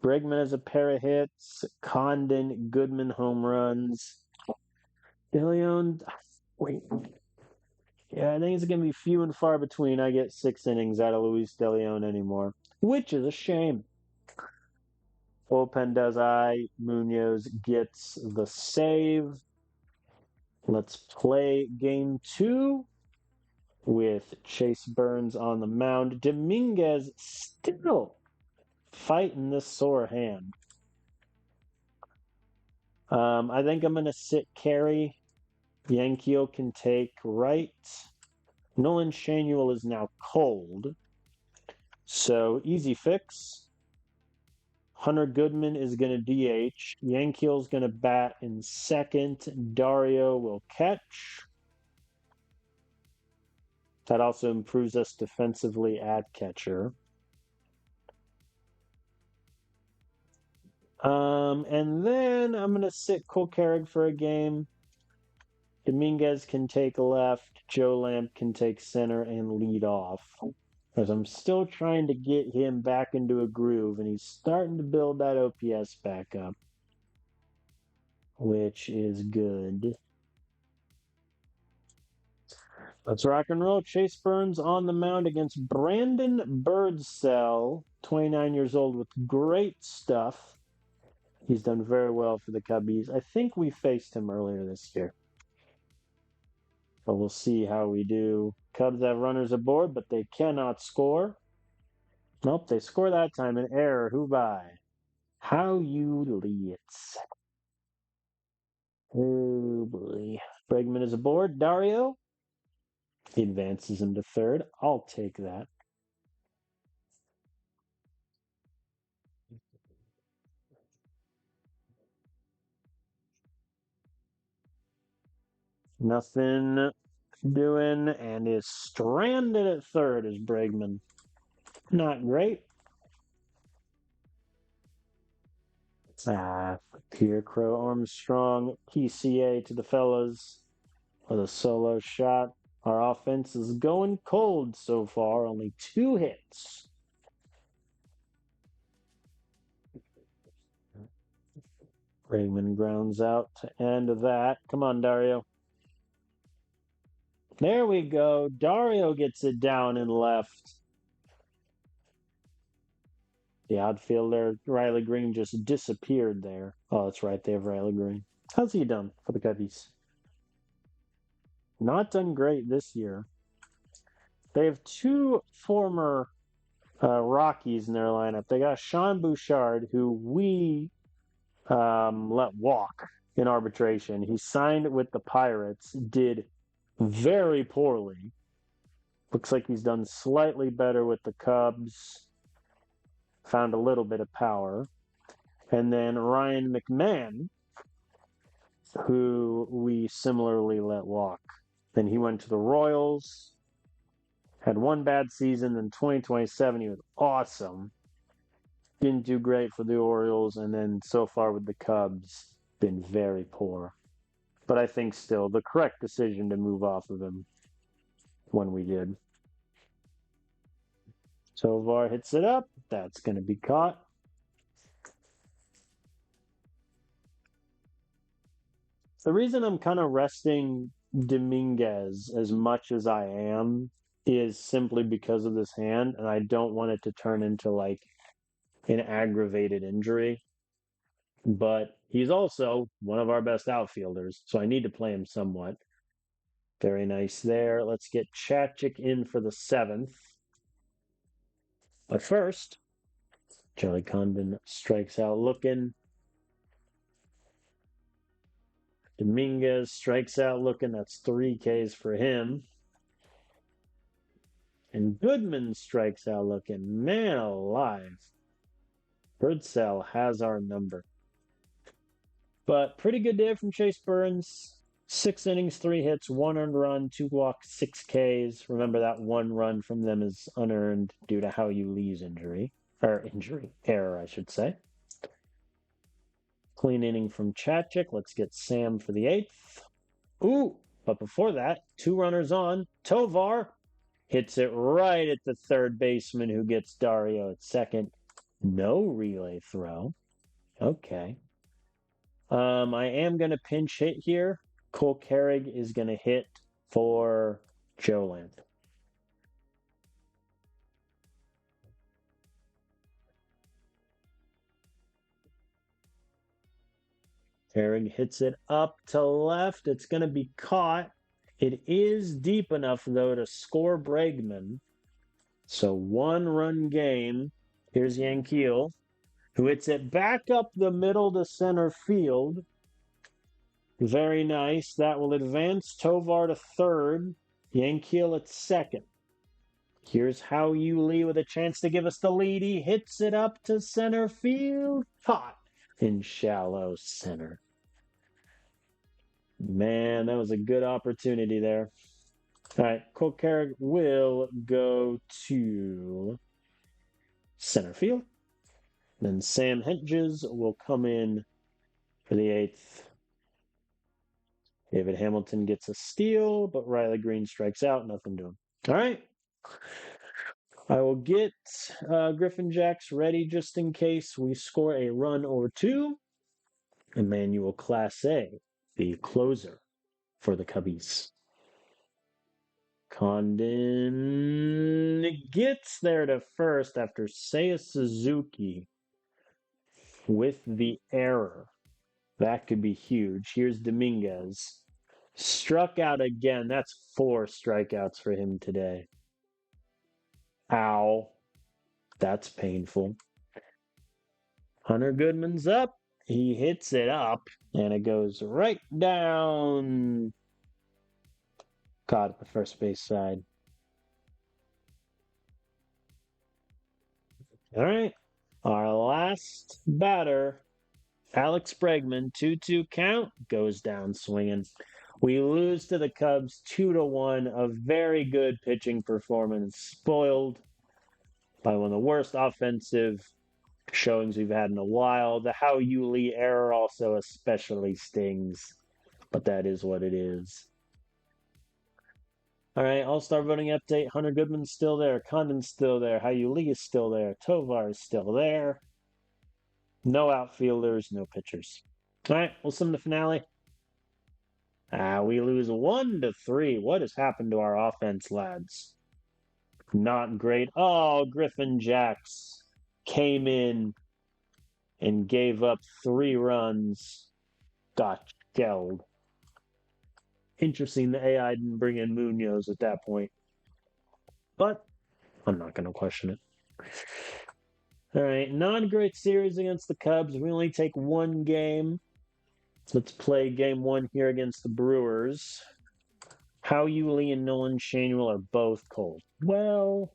S1: Bregman has a pair of hits. Condon, Goodman home runs. DeLeon, wait. Yeah, I think it's going to be few and far between I get 6 innings out of Luis DeLeon anymore, which is a shame. Bullpen does Munoz gets the save. Let's play game 2 with Chase Burns on the mound. Dominguez still fighting this sore hand. I think I'm going to sit Carey. Yankiel can take right. Nolan Shanuel is now cold. So easy fix. Hunter Goodman is going to DH. Yankiel's going to bat in second. Dario will catch. That also improves us defensively at catcher. And then I'm going to sit Cole Carrig for a game. Dominguez can take left. Joe Lamp can take center and lead off. Because I'm still trying to get him back into a groove, and he's starting to build that OPS back up, which is good. Let's rock and roll. Chase Burns on the mound against Brandon Birdsell, 29 years old with great stuff. He's done very well for the Cubbies. I think we faced him earlier this year. But we'll see how we do. Cubs have runners aboard, but they cannot score. Nope, they score that time. An error. Who by? How you leads. Oh boy. Bregman is aboard. Dario. He advances into third. I'll take that. Nothing doing and is stranded at third as Bregman. Not great. Pierre Crow Armstrong, PCA to the fellas with a solo shot. Our offense is going cold so far, only 2 hits. Bregman grounds out to end that. Come on, Dario. There we go. Dario gets it down and left. The outfielder, Riley Green, just disappeared there. Oh, that's right. They have Riley Green. How's he done for the Cubbies? Not done great this year. They have 2 former Rockies in their lineup. They got Sean Bouchard, who we let walk in arbitration. He signed with the Pirates, did very poorly. Looks like he's done slightly better with the Cubs. Found a little bit of power. And then Ryan McMahon, who we similarly let walk. Then he went to the Royals, had 1 bad season. Then 2027, he was awesome. Didn't do great for the Orioles. And then so far with the Cubs, been very poor. But I think still the correct decision to move off of him when we did. Tovar hits it up. That's going to be caught. The reason I'm kind of resting Dominguez as much as I am is simply because of this hand, and I don't want it to turn into like an aggravated injury. But he's also one of our best outfielders, so I need to play him somewhat. Very nice there. Let's get Chachik in for the 7th. But first, Charlie Condon strikes out looking. Dominguez strikes out looking. That's 3 Ks for him. And Goodman strikes out looking. Man alive. Birdsell has our number. But pretty good day from Chase Burns. 6 innings, 3 hits, 1 earned run, 2 walks, 6 Ks. Remember that 1 run from them is unearned due to How You Lee's error, I should say. Clean inning from Chachik. Let's get Sam for the 8th. Ooh, but before that, 2 runners on. Tovar hits it right at the third baseman who gets Dario at second. No relay throw. Okay. I am going to pinch hit here. Cole Carrig is going to hit for Joland. Carrig hits it up to left. It's going to be caught. It is deep enough, though, to score Bregman. So 1-run game. Here's Yankeel, who hits it back up the middle to center field. Very nice. That will advance Tovar to third. Yankeel at second. Here's How You Lee with a chance to give us the lead. He hits it up to center field. Caught in shallow center. Man, that was a good opportunity there. All right, Cole Carrig will go to center field. Then Sam Hedges will come in for the 8th. David Hamilton gets a steal, but Riley Green strikes out. Nothing to him. All right. I will get Griffin Jacks ready just in case we score a run or 2. Emmanuel Clase, the closer for the Cubbies. Condon gets there to first after Seiya Suzuki with the error. That could be huge. Here's Dominguez. Struck out again. That's 4 strikeouts for him today. Ow. That's painful. Hunter Goodman's up. He hits it up, and it goes right down. Caught at the first base side. All right. Our last batter, Alex Bregman, 2-2 count, goes down swinging. We lose to the Cubs 2-1. A very good pitching performance, spoiled by one of the worst offensive showings we've had in a while. The How You Lee error also especially stings, but that is what it is. All right, All-Star voting update. Hunter Goodman's still there. Condon's still there. How You Lee is still there. Tovar is still there. No outfielders, no pitchers. All right, we'll sum the finale. We lose 1-3. What has happened to our offense, lads? Not great. Oh, Griffin Jacks came in and gave up 3 runs. Got shelled. Interesting the AI didn't bring in Munoz at that point. But I'm not going to question it. All right, non-great series against the Cubs. We only take 1 game. Let's play game 1 here against the Brewers. How You Lee and Nolan Shanuel are both cold. Well,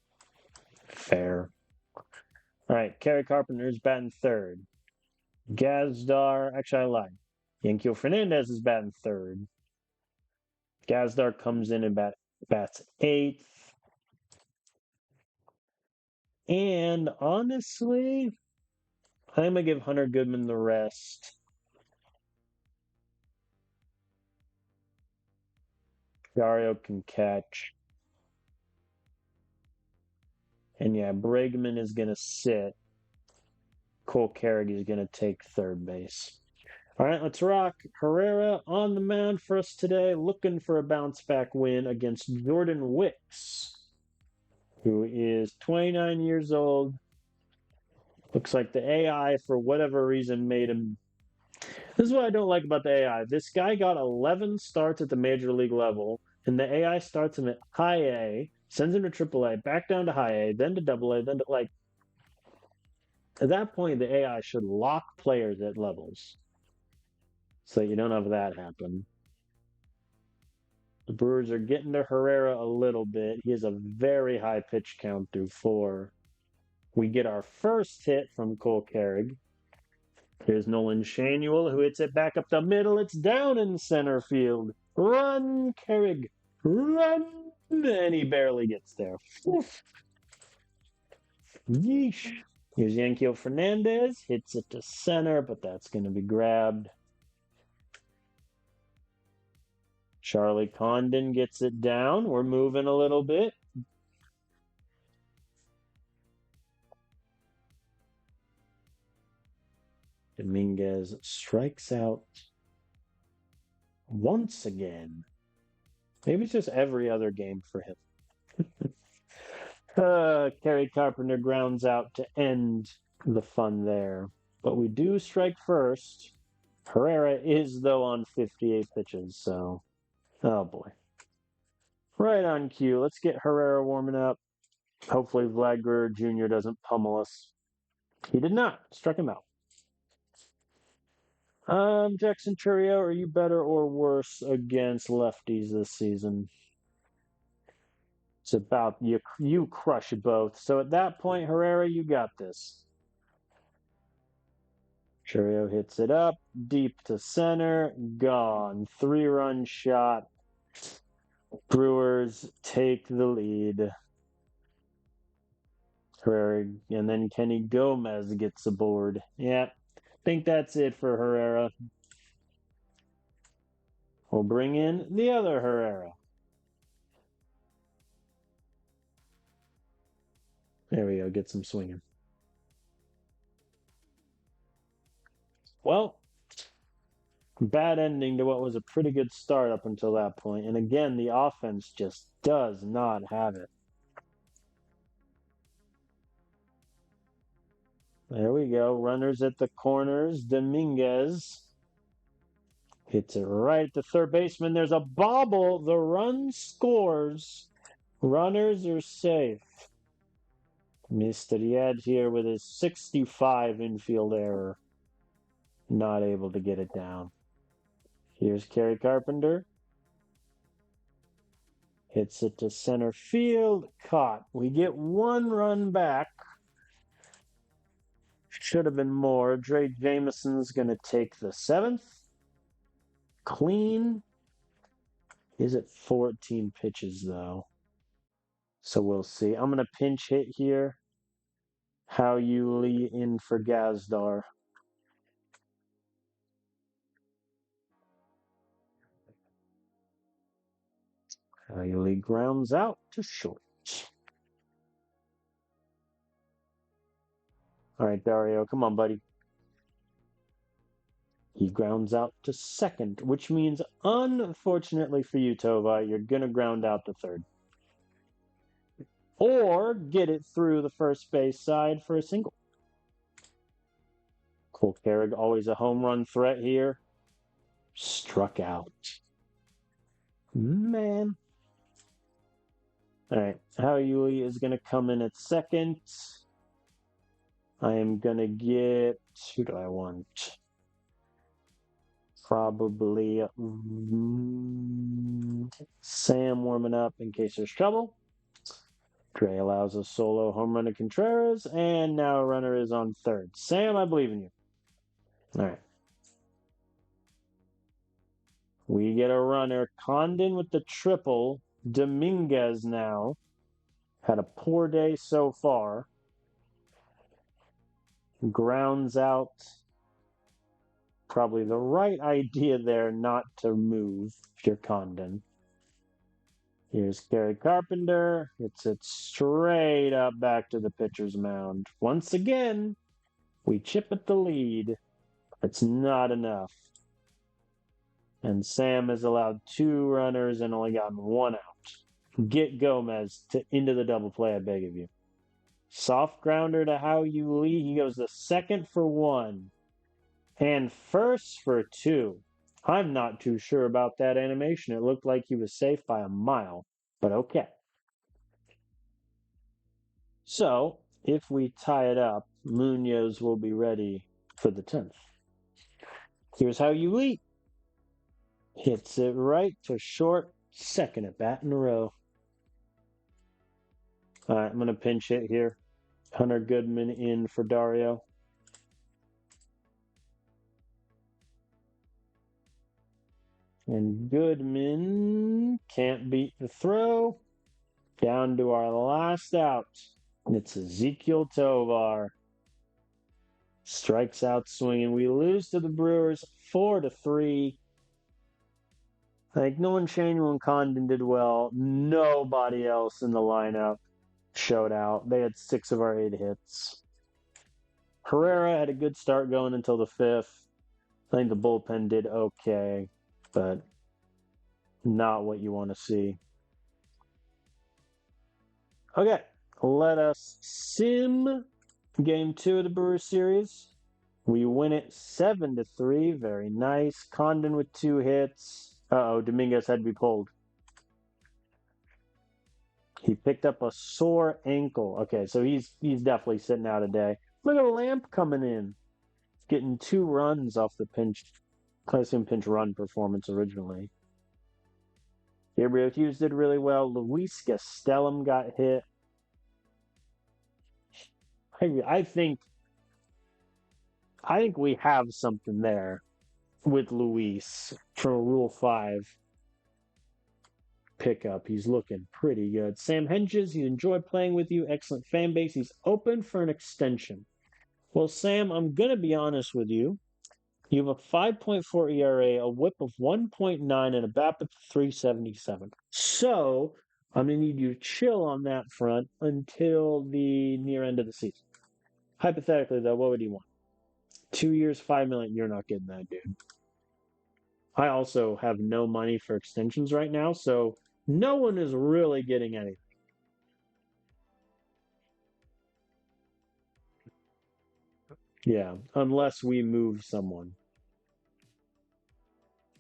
S1: fair. All right, Kerry Carpenter's batting third. Gazdar, actually I lied. Yankiel Fernandez is batting third. Gazdar comes in and bats 8th. And honestly, I'm going to give Hunter Goodman the rest. Dario can catch. And yeah, Bregman is going to sit. Cole Carrick is going to take third base. All right, let's rock. Herrera on the mound for us today, looking for a bounce-back win against Jordan Wicks, who is 29 years old. Looks like the AI, for whatever reason, made him... This is what I don't like about the AI. This guy got 11 starts at the major league level, and the AI starts him at high A, sends him to triple A, back down to high A, then to double A, then to, like... At that point, the AI should lock players at levels, so you don't have that happen. The Brewers are getting to Herrera a little bit. He has a very high pitch count through 4. We get our first hit from Cole Carrick. Here's Nolan Shanuel, who hits it back up the middle. It's down in center field. Run, Carrick, run! And he barely gets there. Oof. Yeesh. Here's Yankiel Fernandez. Hits it to center, but that's going to be grabbed. Charlie Condon gets it down. We're moving a little bit. Dominguez strikes out once again. Maybe it's just every other game for him. Kerry Carpenter grounds out to end the fun there. But we do strike first. Herrera is, though, on 58 pitches, so... Oh, boy. Right on cue. Let's get Herrera warming up. Hopefully Vlad Guerrero Jr. doesn't pummel us. He did not. Struck him out. Jackson Churio, are you better or worse against lefties this season? It's about you crush both. So at that point, Herrera, you got this. Churio hits it up, deep to center, gone. 3-run shot. Brewers take the lead. Herrera, and then Kenny Gomez gets aboard. Yeah, think that's it for Herrera. We'll bring in the other Herrera. There we go, get some swinging. Well, bad ending to what was a pretty good start up until that point. And again, the offense just does not have it. There we go. Runners at the corners. Dominguez hits it right at the third baseman. There's a bobble. The run scores. Runners are safe. Mr. Yed here with his 65 infield error. Not able to get it down. Here's Kerry Carpenter. Hits it to center field. Caught. We get 1 run back. Should have been more. Drake Jameson's going to take the 7th. Clean. Is it 14 pitches, though? So we'll see. I'm going to pinch hit here. How Yuli in for Gazdar. How Yuli grounds out to short. All right, Dario, come on, buddy. He grounds out to second, which means, unfortunately for you, Tova, you're going to ground out to third. Or get it through the first base side for a single. Cole Carrig, always a home run threat here. Struck out. Man. All right, How Yuli is going to come in at second. I am going to get, who do I want? Probably Sam warming up in case there's trouble. Dre allows a solo home run to Contreras, and now a runner is on third. Sam, I believe in you. All right. We get a runner. Condon with the triple. Dominguez now. Had a poor day so far. Grounds out. Probably the right idea there not to move if you're Condon. Here's Gary Carpenter. Hits it straight up back to the pitcher's mound. Once again, we chip at the lead. It's not enough. And Sam has allowed 2 runners and only gotten 1 out. Get Gomez into the double play, I beg of you. Soft grounder to How Yuli. He goes to second for 1 and first for 2. I'm not too sure about that animation. It looked like he was safe by a mile, but okay. So, if we tie it up, Munoz will be ready for the 10th. Here's How Yuli. Hits it right to short. Second at bat in a row. All right, I'm going to pinch hit here. Hunter Goodman in for Dario. And Goodman can't beat the throw. Down to our last out. And it's Ezekiel Tovar. Strikes out swinging. We lose to the Brewers 4-3. I think Nolan Chanuel and Condon did well. Nobody else in the lineup showed out. They had 6 of our 8 hits. Herrera had a good start going until the 5th. I think the bullpen did okay, but not what you want to see. Okay, let us sim game 2 of the Brewers series. We win it 7-3. Very nice. Condon with 2 hits. Uh-oh, Dominguez had to be pulled. He picked up a sore ankle. Okay, so he's definitely sitting out a day. Look at Lamp coming in. Getting 2 runs off the pinch. I assume pinch run performance originally. Gabriel Hughes did really well. Luis Gastelum got hit. I think we have something there with Luis for a Rule 5 pickup. He's looking pretty good. Sam Henges, he enjoyed playing with you. Excellent fan base. He's open for an extension. Well, Sam, I'm going to be honest with you. You have a 5.4 ERA, a whip of 1.9, and a BABIP of 377. So I'm going to need you to chill on that front until the near end of the season. Hypothetically, though, what would you want? 2 years, $5 million. You're not getting that, dude. I also have no money for extensions right now, so no one is really getting anything. Yeah, unless we move someone.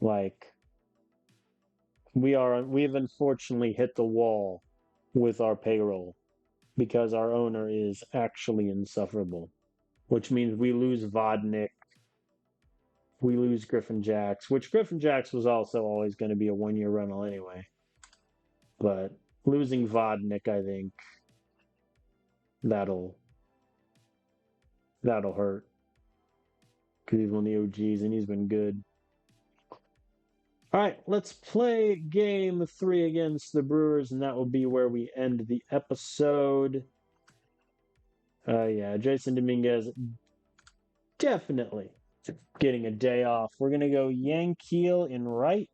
S1: Like, we've unfortunately hit the wall with our payroll because our owner is actually insufferable, which means we lose Vodnik, we lose Griffin Jacks, which Griffin Jacks was also always going to be a 1-year rental anyway. But losing Vodnik, I think that'll hurt because he's one of the OGs and he's been good. All right, let's play game 3 against the Brewers, and that will be where we end the episode. Yeah, Jason Dominguez definitely getting a day off. We're gonna go Yankiel in right.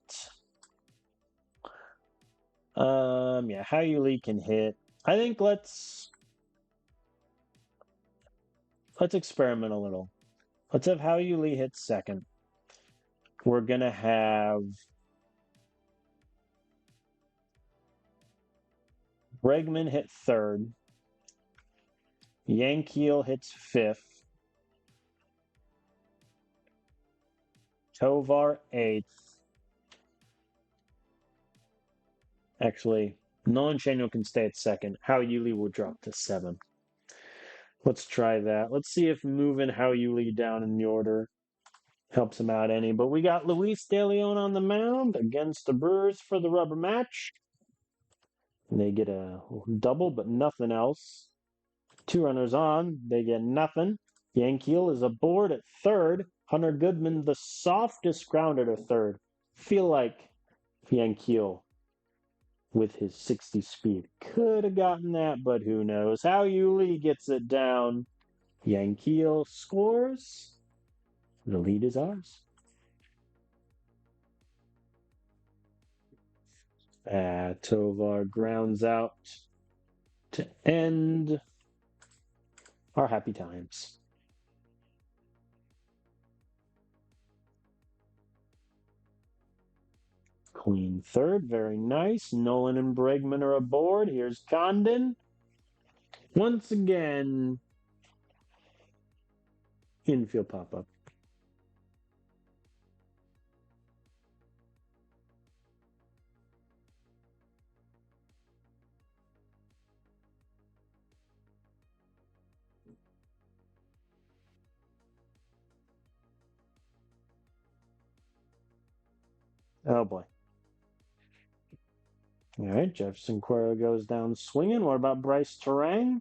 S1: Yeah, How You Lee can hit. I think let's experiment a little. Let's have How You Lee hit second. We're gonna have Bregman hit third. Yankiel hits fifth. Tovar eighth. Actually, Nolan Chano can stay at second. How Yuli will drop to seventh. Let's try that. Let's see if moving How Yuli down in the order helps him out any. But we got Luis De Leon on the mound against the Brewers for the rubber match. And they get a double, but nothing else. 2 runners on. They get nothing. Yankiel is aboard at third. Hunter Goodman, the softest grounder to third. Feel like Yankiel, with his 60 speed, could have gotten that, but who knows. How Yuli gets it down. Yankiel scores. The lead is ours. Tovar grounds out to end our happy times. Queen third, very nice. Nolan and Bregman are aboard. Here's Condon. Once again, infield pop-up. Oh boy. All right, Jefferson Cuero goes down swinging. What about Bryce Terang?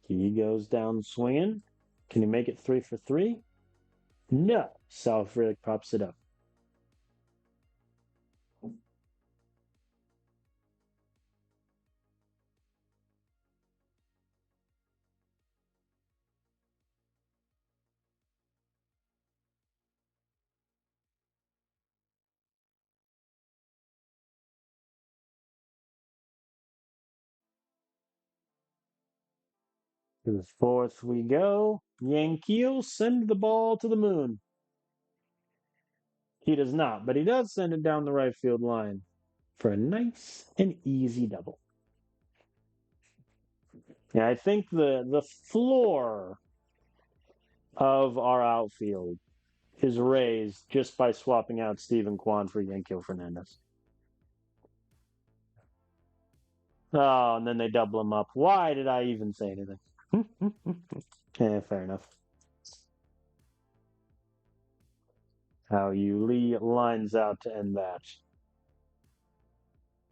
S1: He goes down swinging. Can he make it 3 for 3? No. South Riddick pops it up. To the fourth we go. Yankees send the ball to the moon. He does not, but he does send it down the right field line for a nice and easy double. Yeah, I think the floor of our outfield is raised just by swapping out Stephen Kwan for Yankiel Fernandez. Oh, and then they double him up. Why did I even say anything? Yeah, fair enough. How Yuli lines out to end that.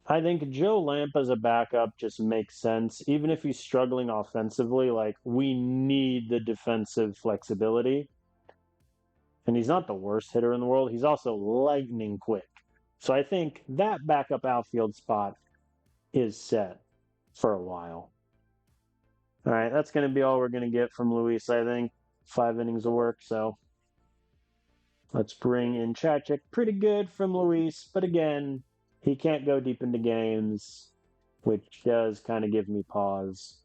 S1: I think Joe Lamp as a backup just makes sense. Even if he's struggling offensively, like we need the defensive flexibility. And he's not the worst hitter in the world. He's also lightning quick. So I think that backup outfield spot is set for a while. All right, that's going to be all we're going to get from Luis, I think. 5 innings of work, so let's bring in Chachik. Pretty good from Luis, but again, he can't go deep into games, which does kind of give me pause.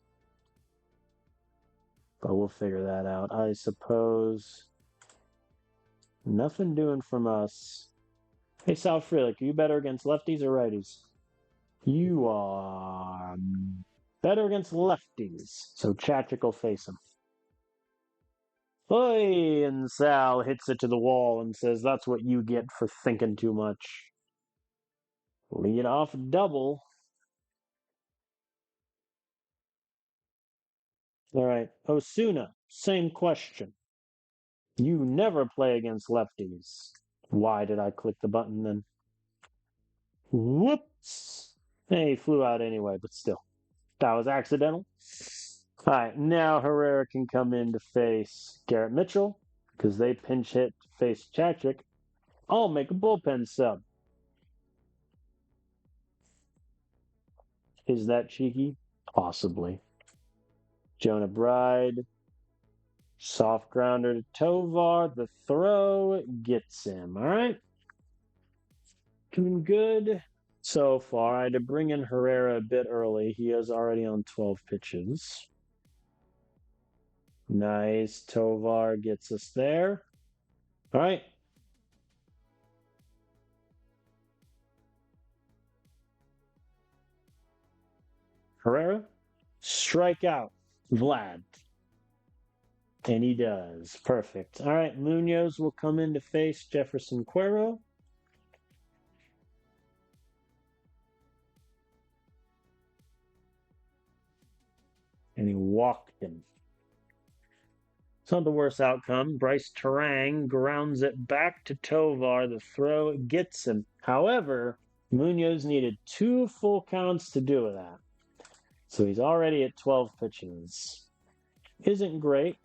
S1: But we'll figure that out. I suppose nothing doing from us. Hey, Sal Frelick, are you better against lefties or righties? You are better against lefties, so Chachik will face him. Oi! And Sal hits it to the wall and says, "That's what you get for thinking too much." Lead off double. All right, Osuna, same question. You never play against lefties. Why did I click the button then? Whoops! Hey, he flew out anyway, but still. That was accidental. All right, now Herrera can come in to face Garrett Mitchell because they pinch hit to face Chatrick. I'll make a bullpen sub. Is that cheeky? Possibly. Jonah Bride, soft grounder to Tovar. The throw gets him. All right. Doing good so far. I had to bring in Herrera a bit early. He is already on 12 pitches. Nice. Tovar gets us there. All right. Herrera, strike out. Vlad. And he does. Perfect. All right. Munoz will come in to face Jefferson Cuero. And he walked him. It's not the worst outcome. Bryce Terang grounds it back to Tovar. The throw gets him. However, Munoz needed 2 full counts to do that. So he's already at 12 pitches. Isn't great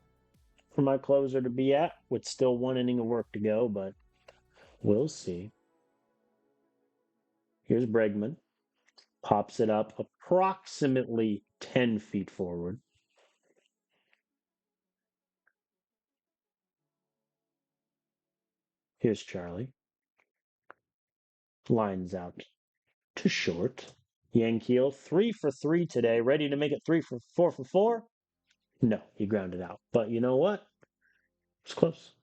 S1: for my closer to be at with still 1 inning of work to go, but we'll see. Here's Bregman. Pops it up approximately 10 feet forward. Here's Charlie. Lines out to short. Yankeel 3 for 3 today, ready to make it 4 for 4. No, he grounded out. But you know what? It's close.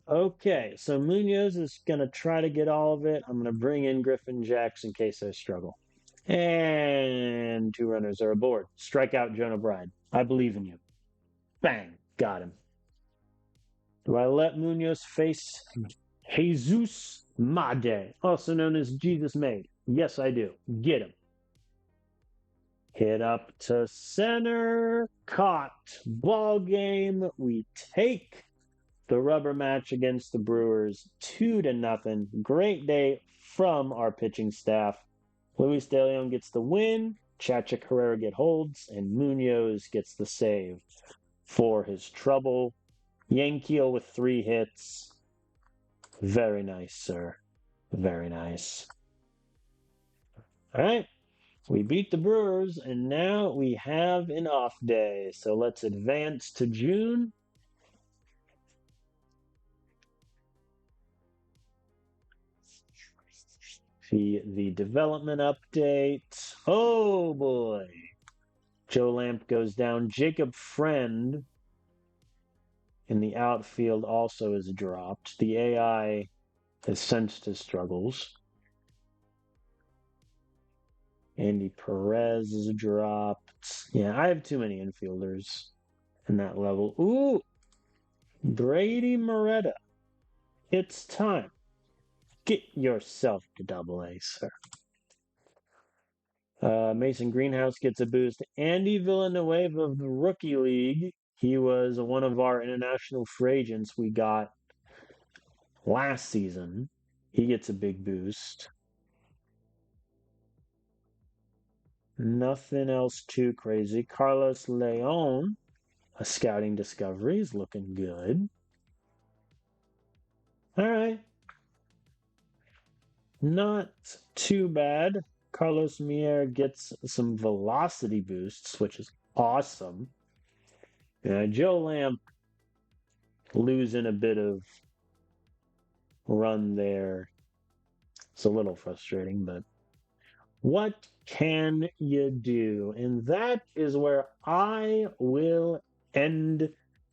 S1: Okay, so Munoz is going to try to get all of it. I'm going to bring in Griffin Jacks in case I struggle. And 2 runners are aboard. Strike out Jonah Bride. I believe in you. Bang. Got him. Do I let Munoz face Jesus Made, also known as Jesus Made? Yes, I do. Get him. Hit up to center. Caught. Ball game. We take the rubber match against the Brewers 2-0. Great day from our pitching staff. Luis De Leon gets the win. Chachic Herrera get holds, and Munoz gets the save for his trouble. Yankeel with 3 hits. Very nice, sir. Very nice. All right. We beat the Brewers, and now we have an off day. So let's advance to June. See the development update. Oh, boy. Joe Lamp goes down. Jacob Friend in the outfield also is dropped. The AI has sensed his struggles. Andy Perez is dropped. Yeah, I have too many infielders in that level. Ooh, Brady Moretta. It's time. Get yourself to AA, sir. Mason Greenhouse gets a boost. Andy Villanueva of the Rookie League. He was one of our international free agents we got last season. He gets a big boost. Nothing else too crazy. Carlos Leon, a scouting discovery, is looking good. All right. Not too bad. Carlos Mier gets some velocity boosts, which is awesome. Joe Lamp losing a bit of run there. It's a little frustrating, but what can you do? And that is where I will end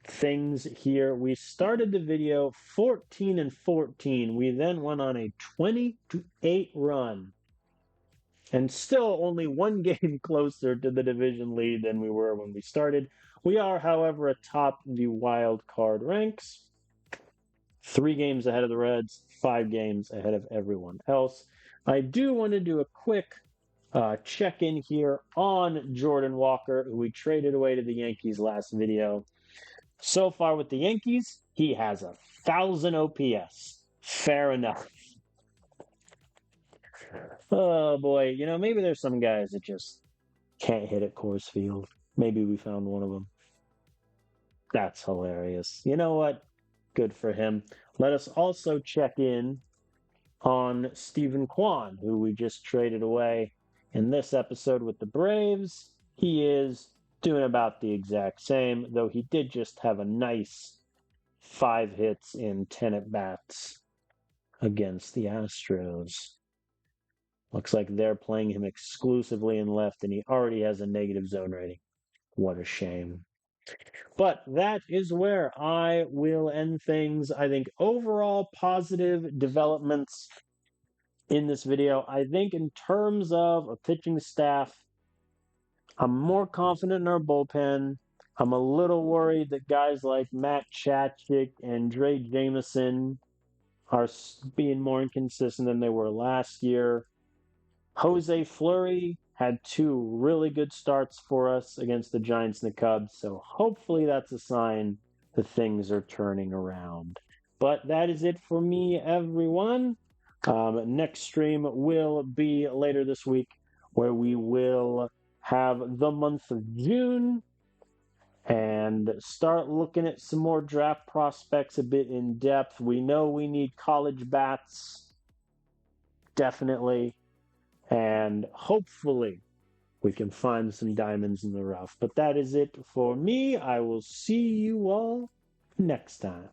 S1: things here. We started the video 14-14. We then went on a 20-8 run. And still only 1 game closer to the division lead than we were when we started. We are, however, atop the wild card ranks. 3 games ahead of the Reds, 5 games ahead of everyone else. I do want to do a quick check-in here on Jordan Walker, who we traded away to the Yankees last video. So far with the Yankees, he has 1,000 OPS, Fair enough. Oh boy, maybe there's some guys that just can't hit at Coors Field. Maybe we found one of them. That's hilarious. You know what? Good for him. Let us also check in on Stephen Kwan, who we just traded away in this episode with the Braves. He is doing about the exact same, though he did just have a nice 5 hits in 10 at bats against the Astros. Looks like they're playing him exclusively in left, and he already has a negative zone rating. What a shame. But that is where I will end things. I think overall positive developments in this video. I think in terms of a pitching staff, I'm more confident in our bullpen. I'm a little worried that guys like Matt Chachik and Dre Jameson are being more inconsistent than they were last year. Jose Fleury had 2 really good starts for us against the Giants and the Cubs, so hopefully that's a sign that things are turning around. But that is it for me, everyone. Next stream will be later this week, where we will have the month of June and start looking at some more draft prospects a bit in depth. We know we need college bats, definitely. And hopefully we can find some diamonds in the rough. But that is it for me. I will see you all next time.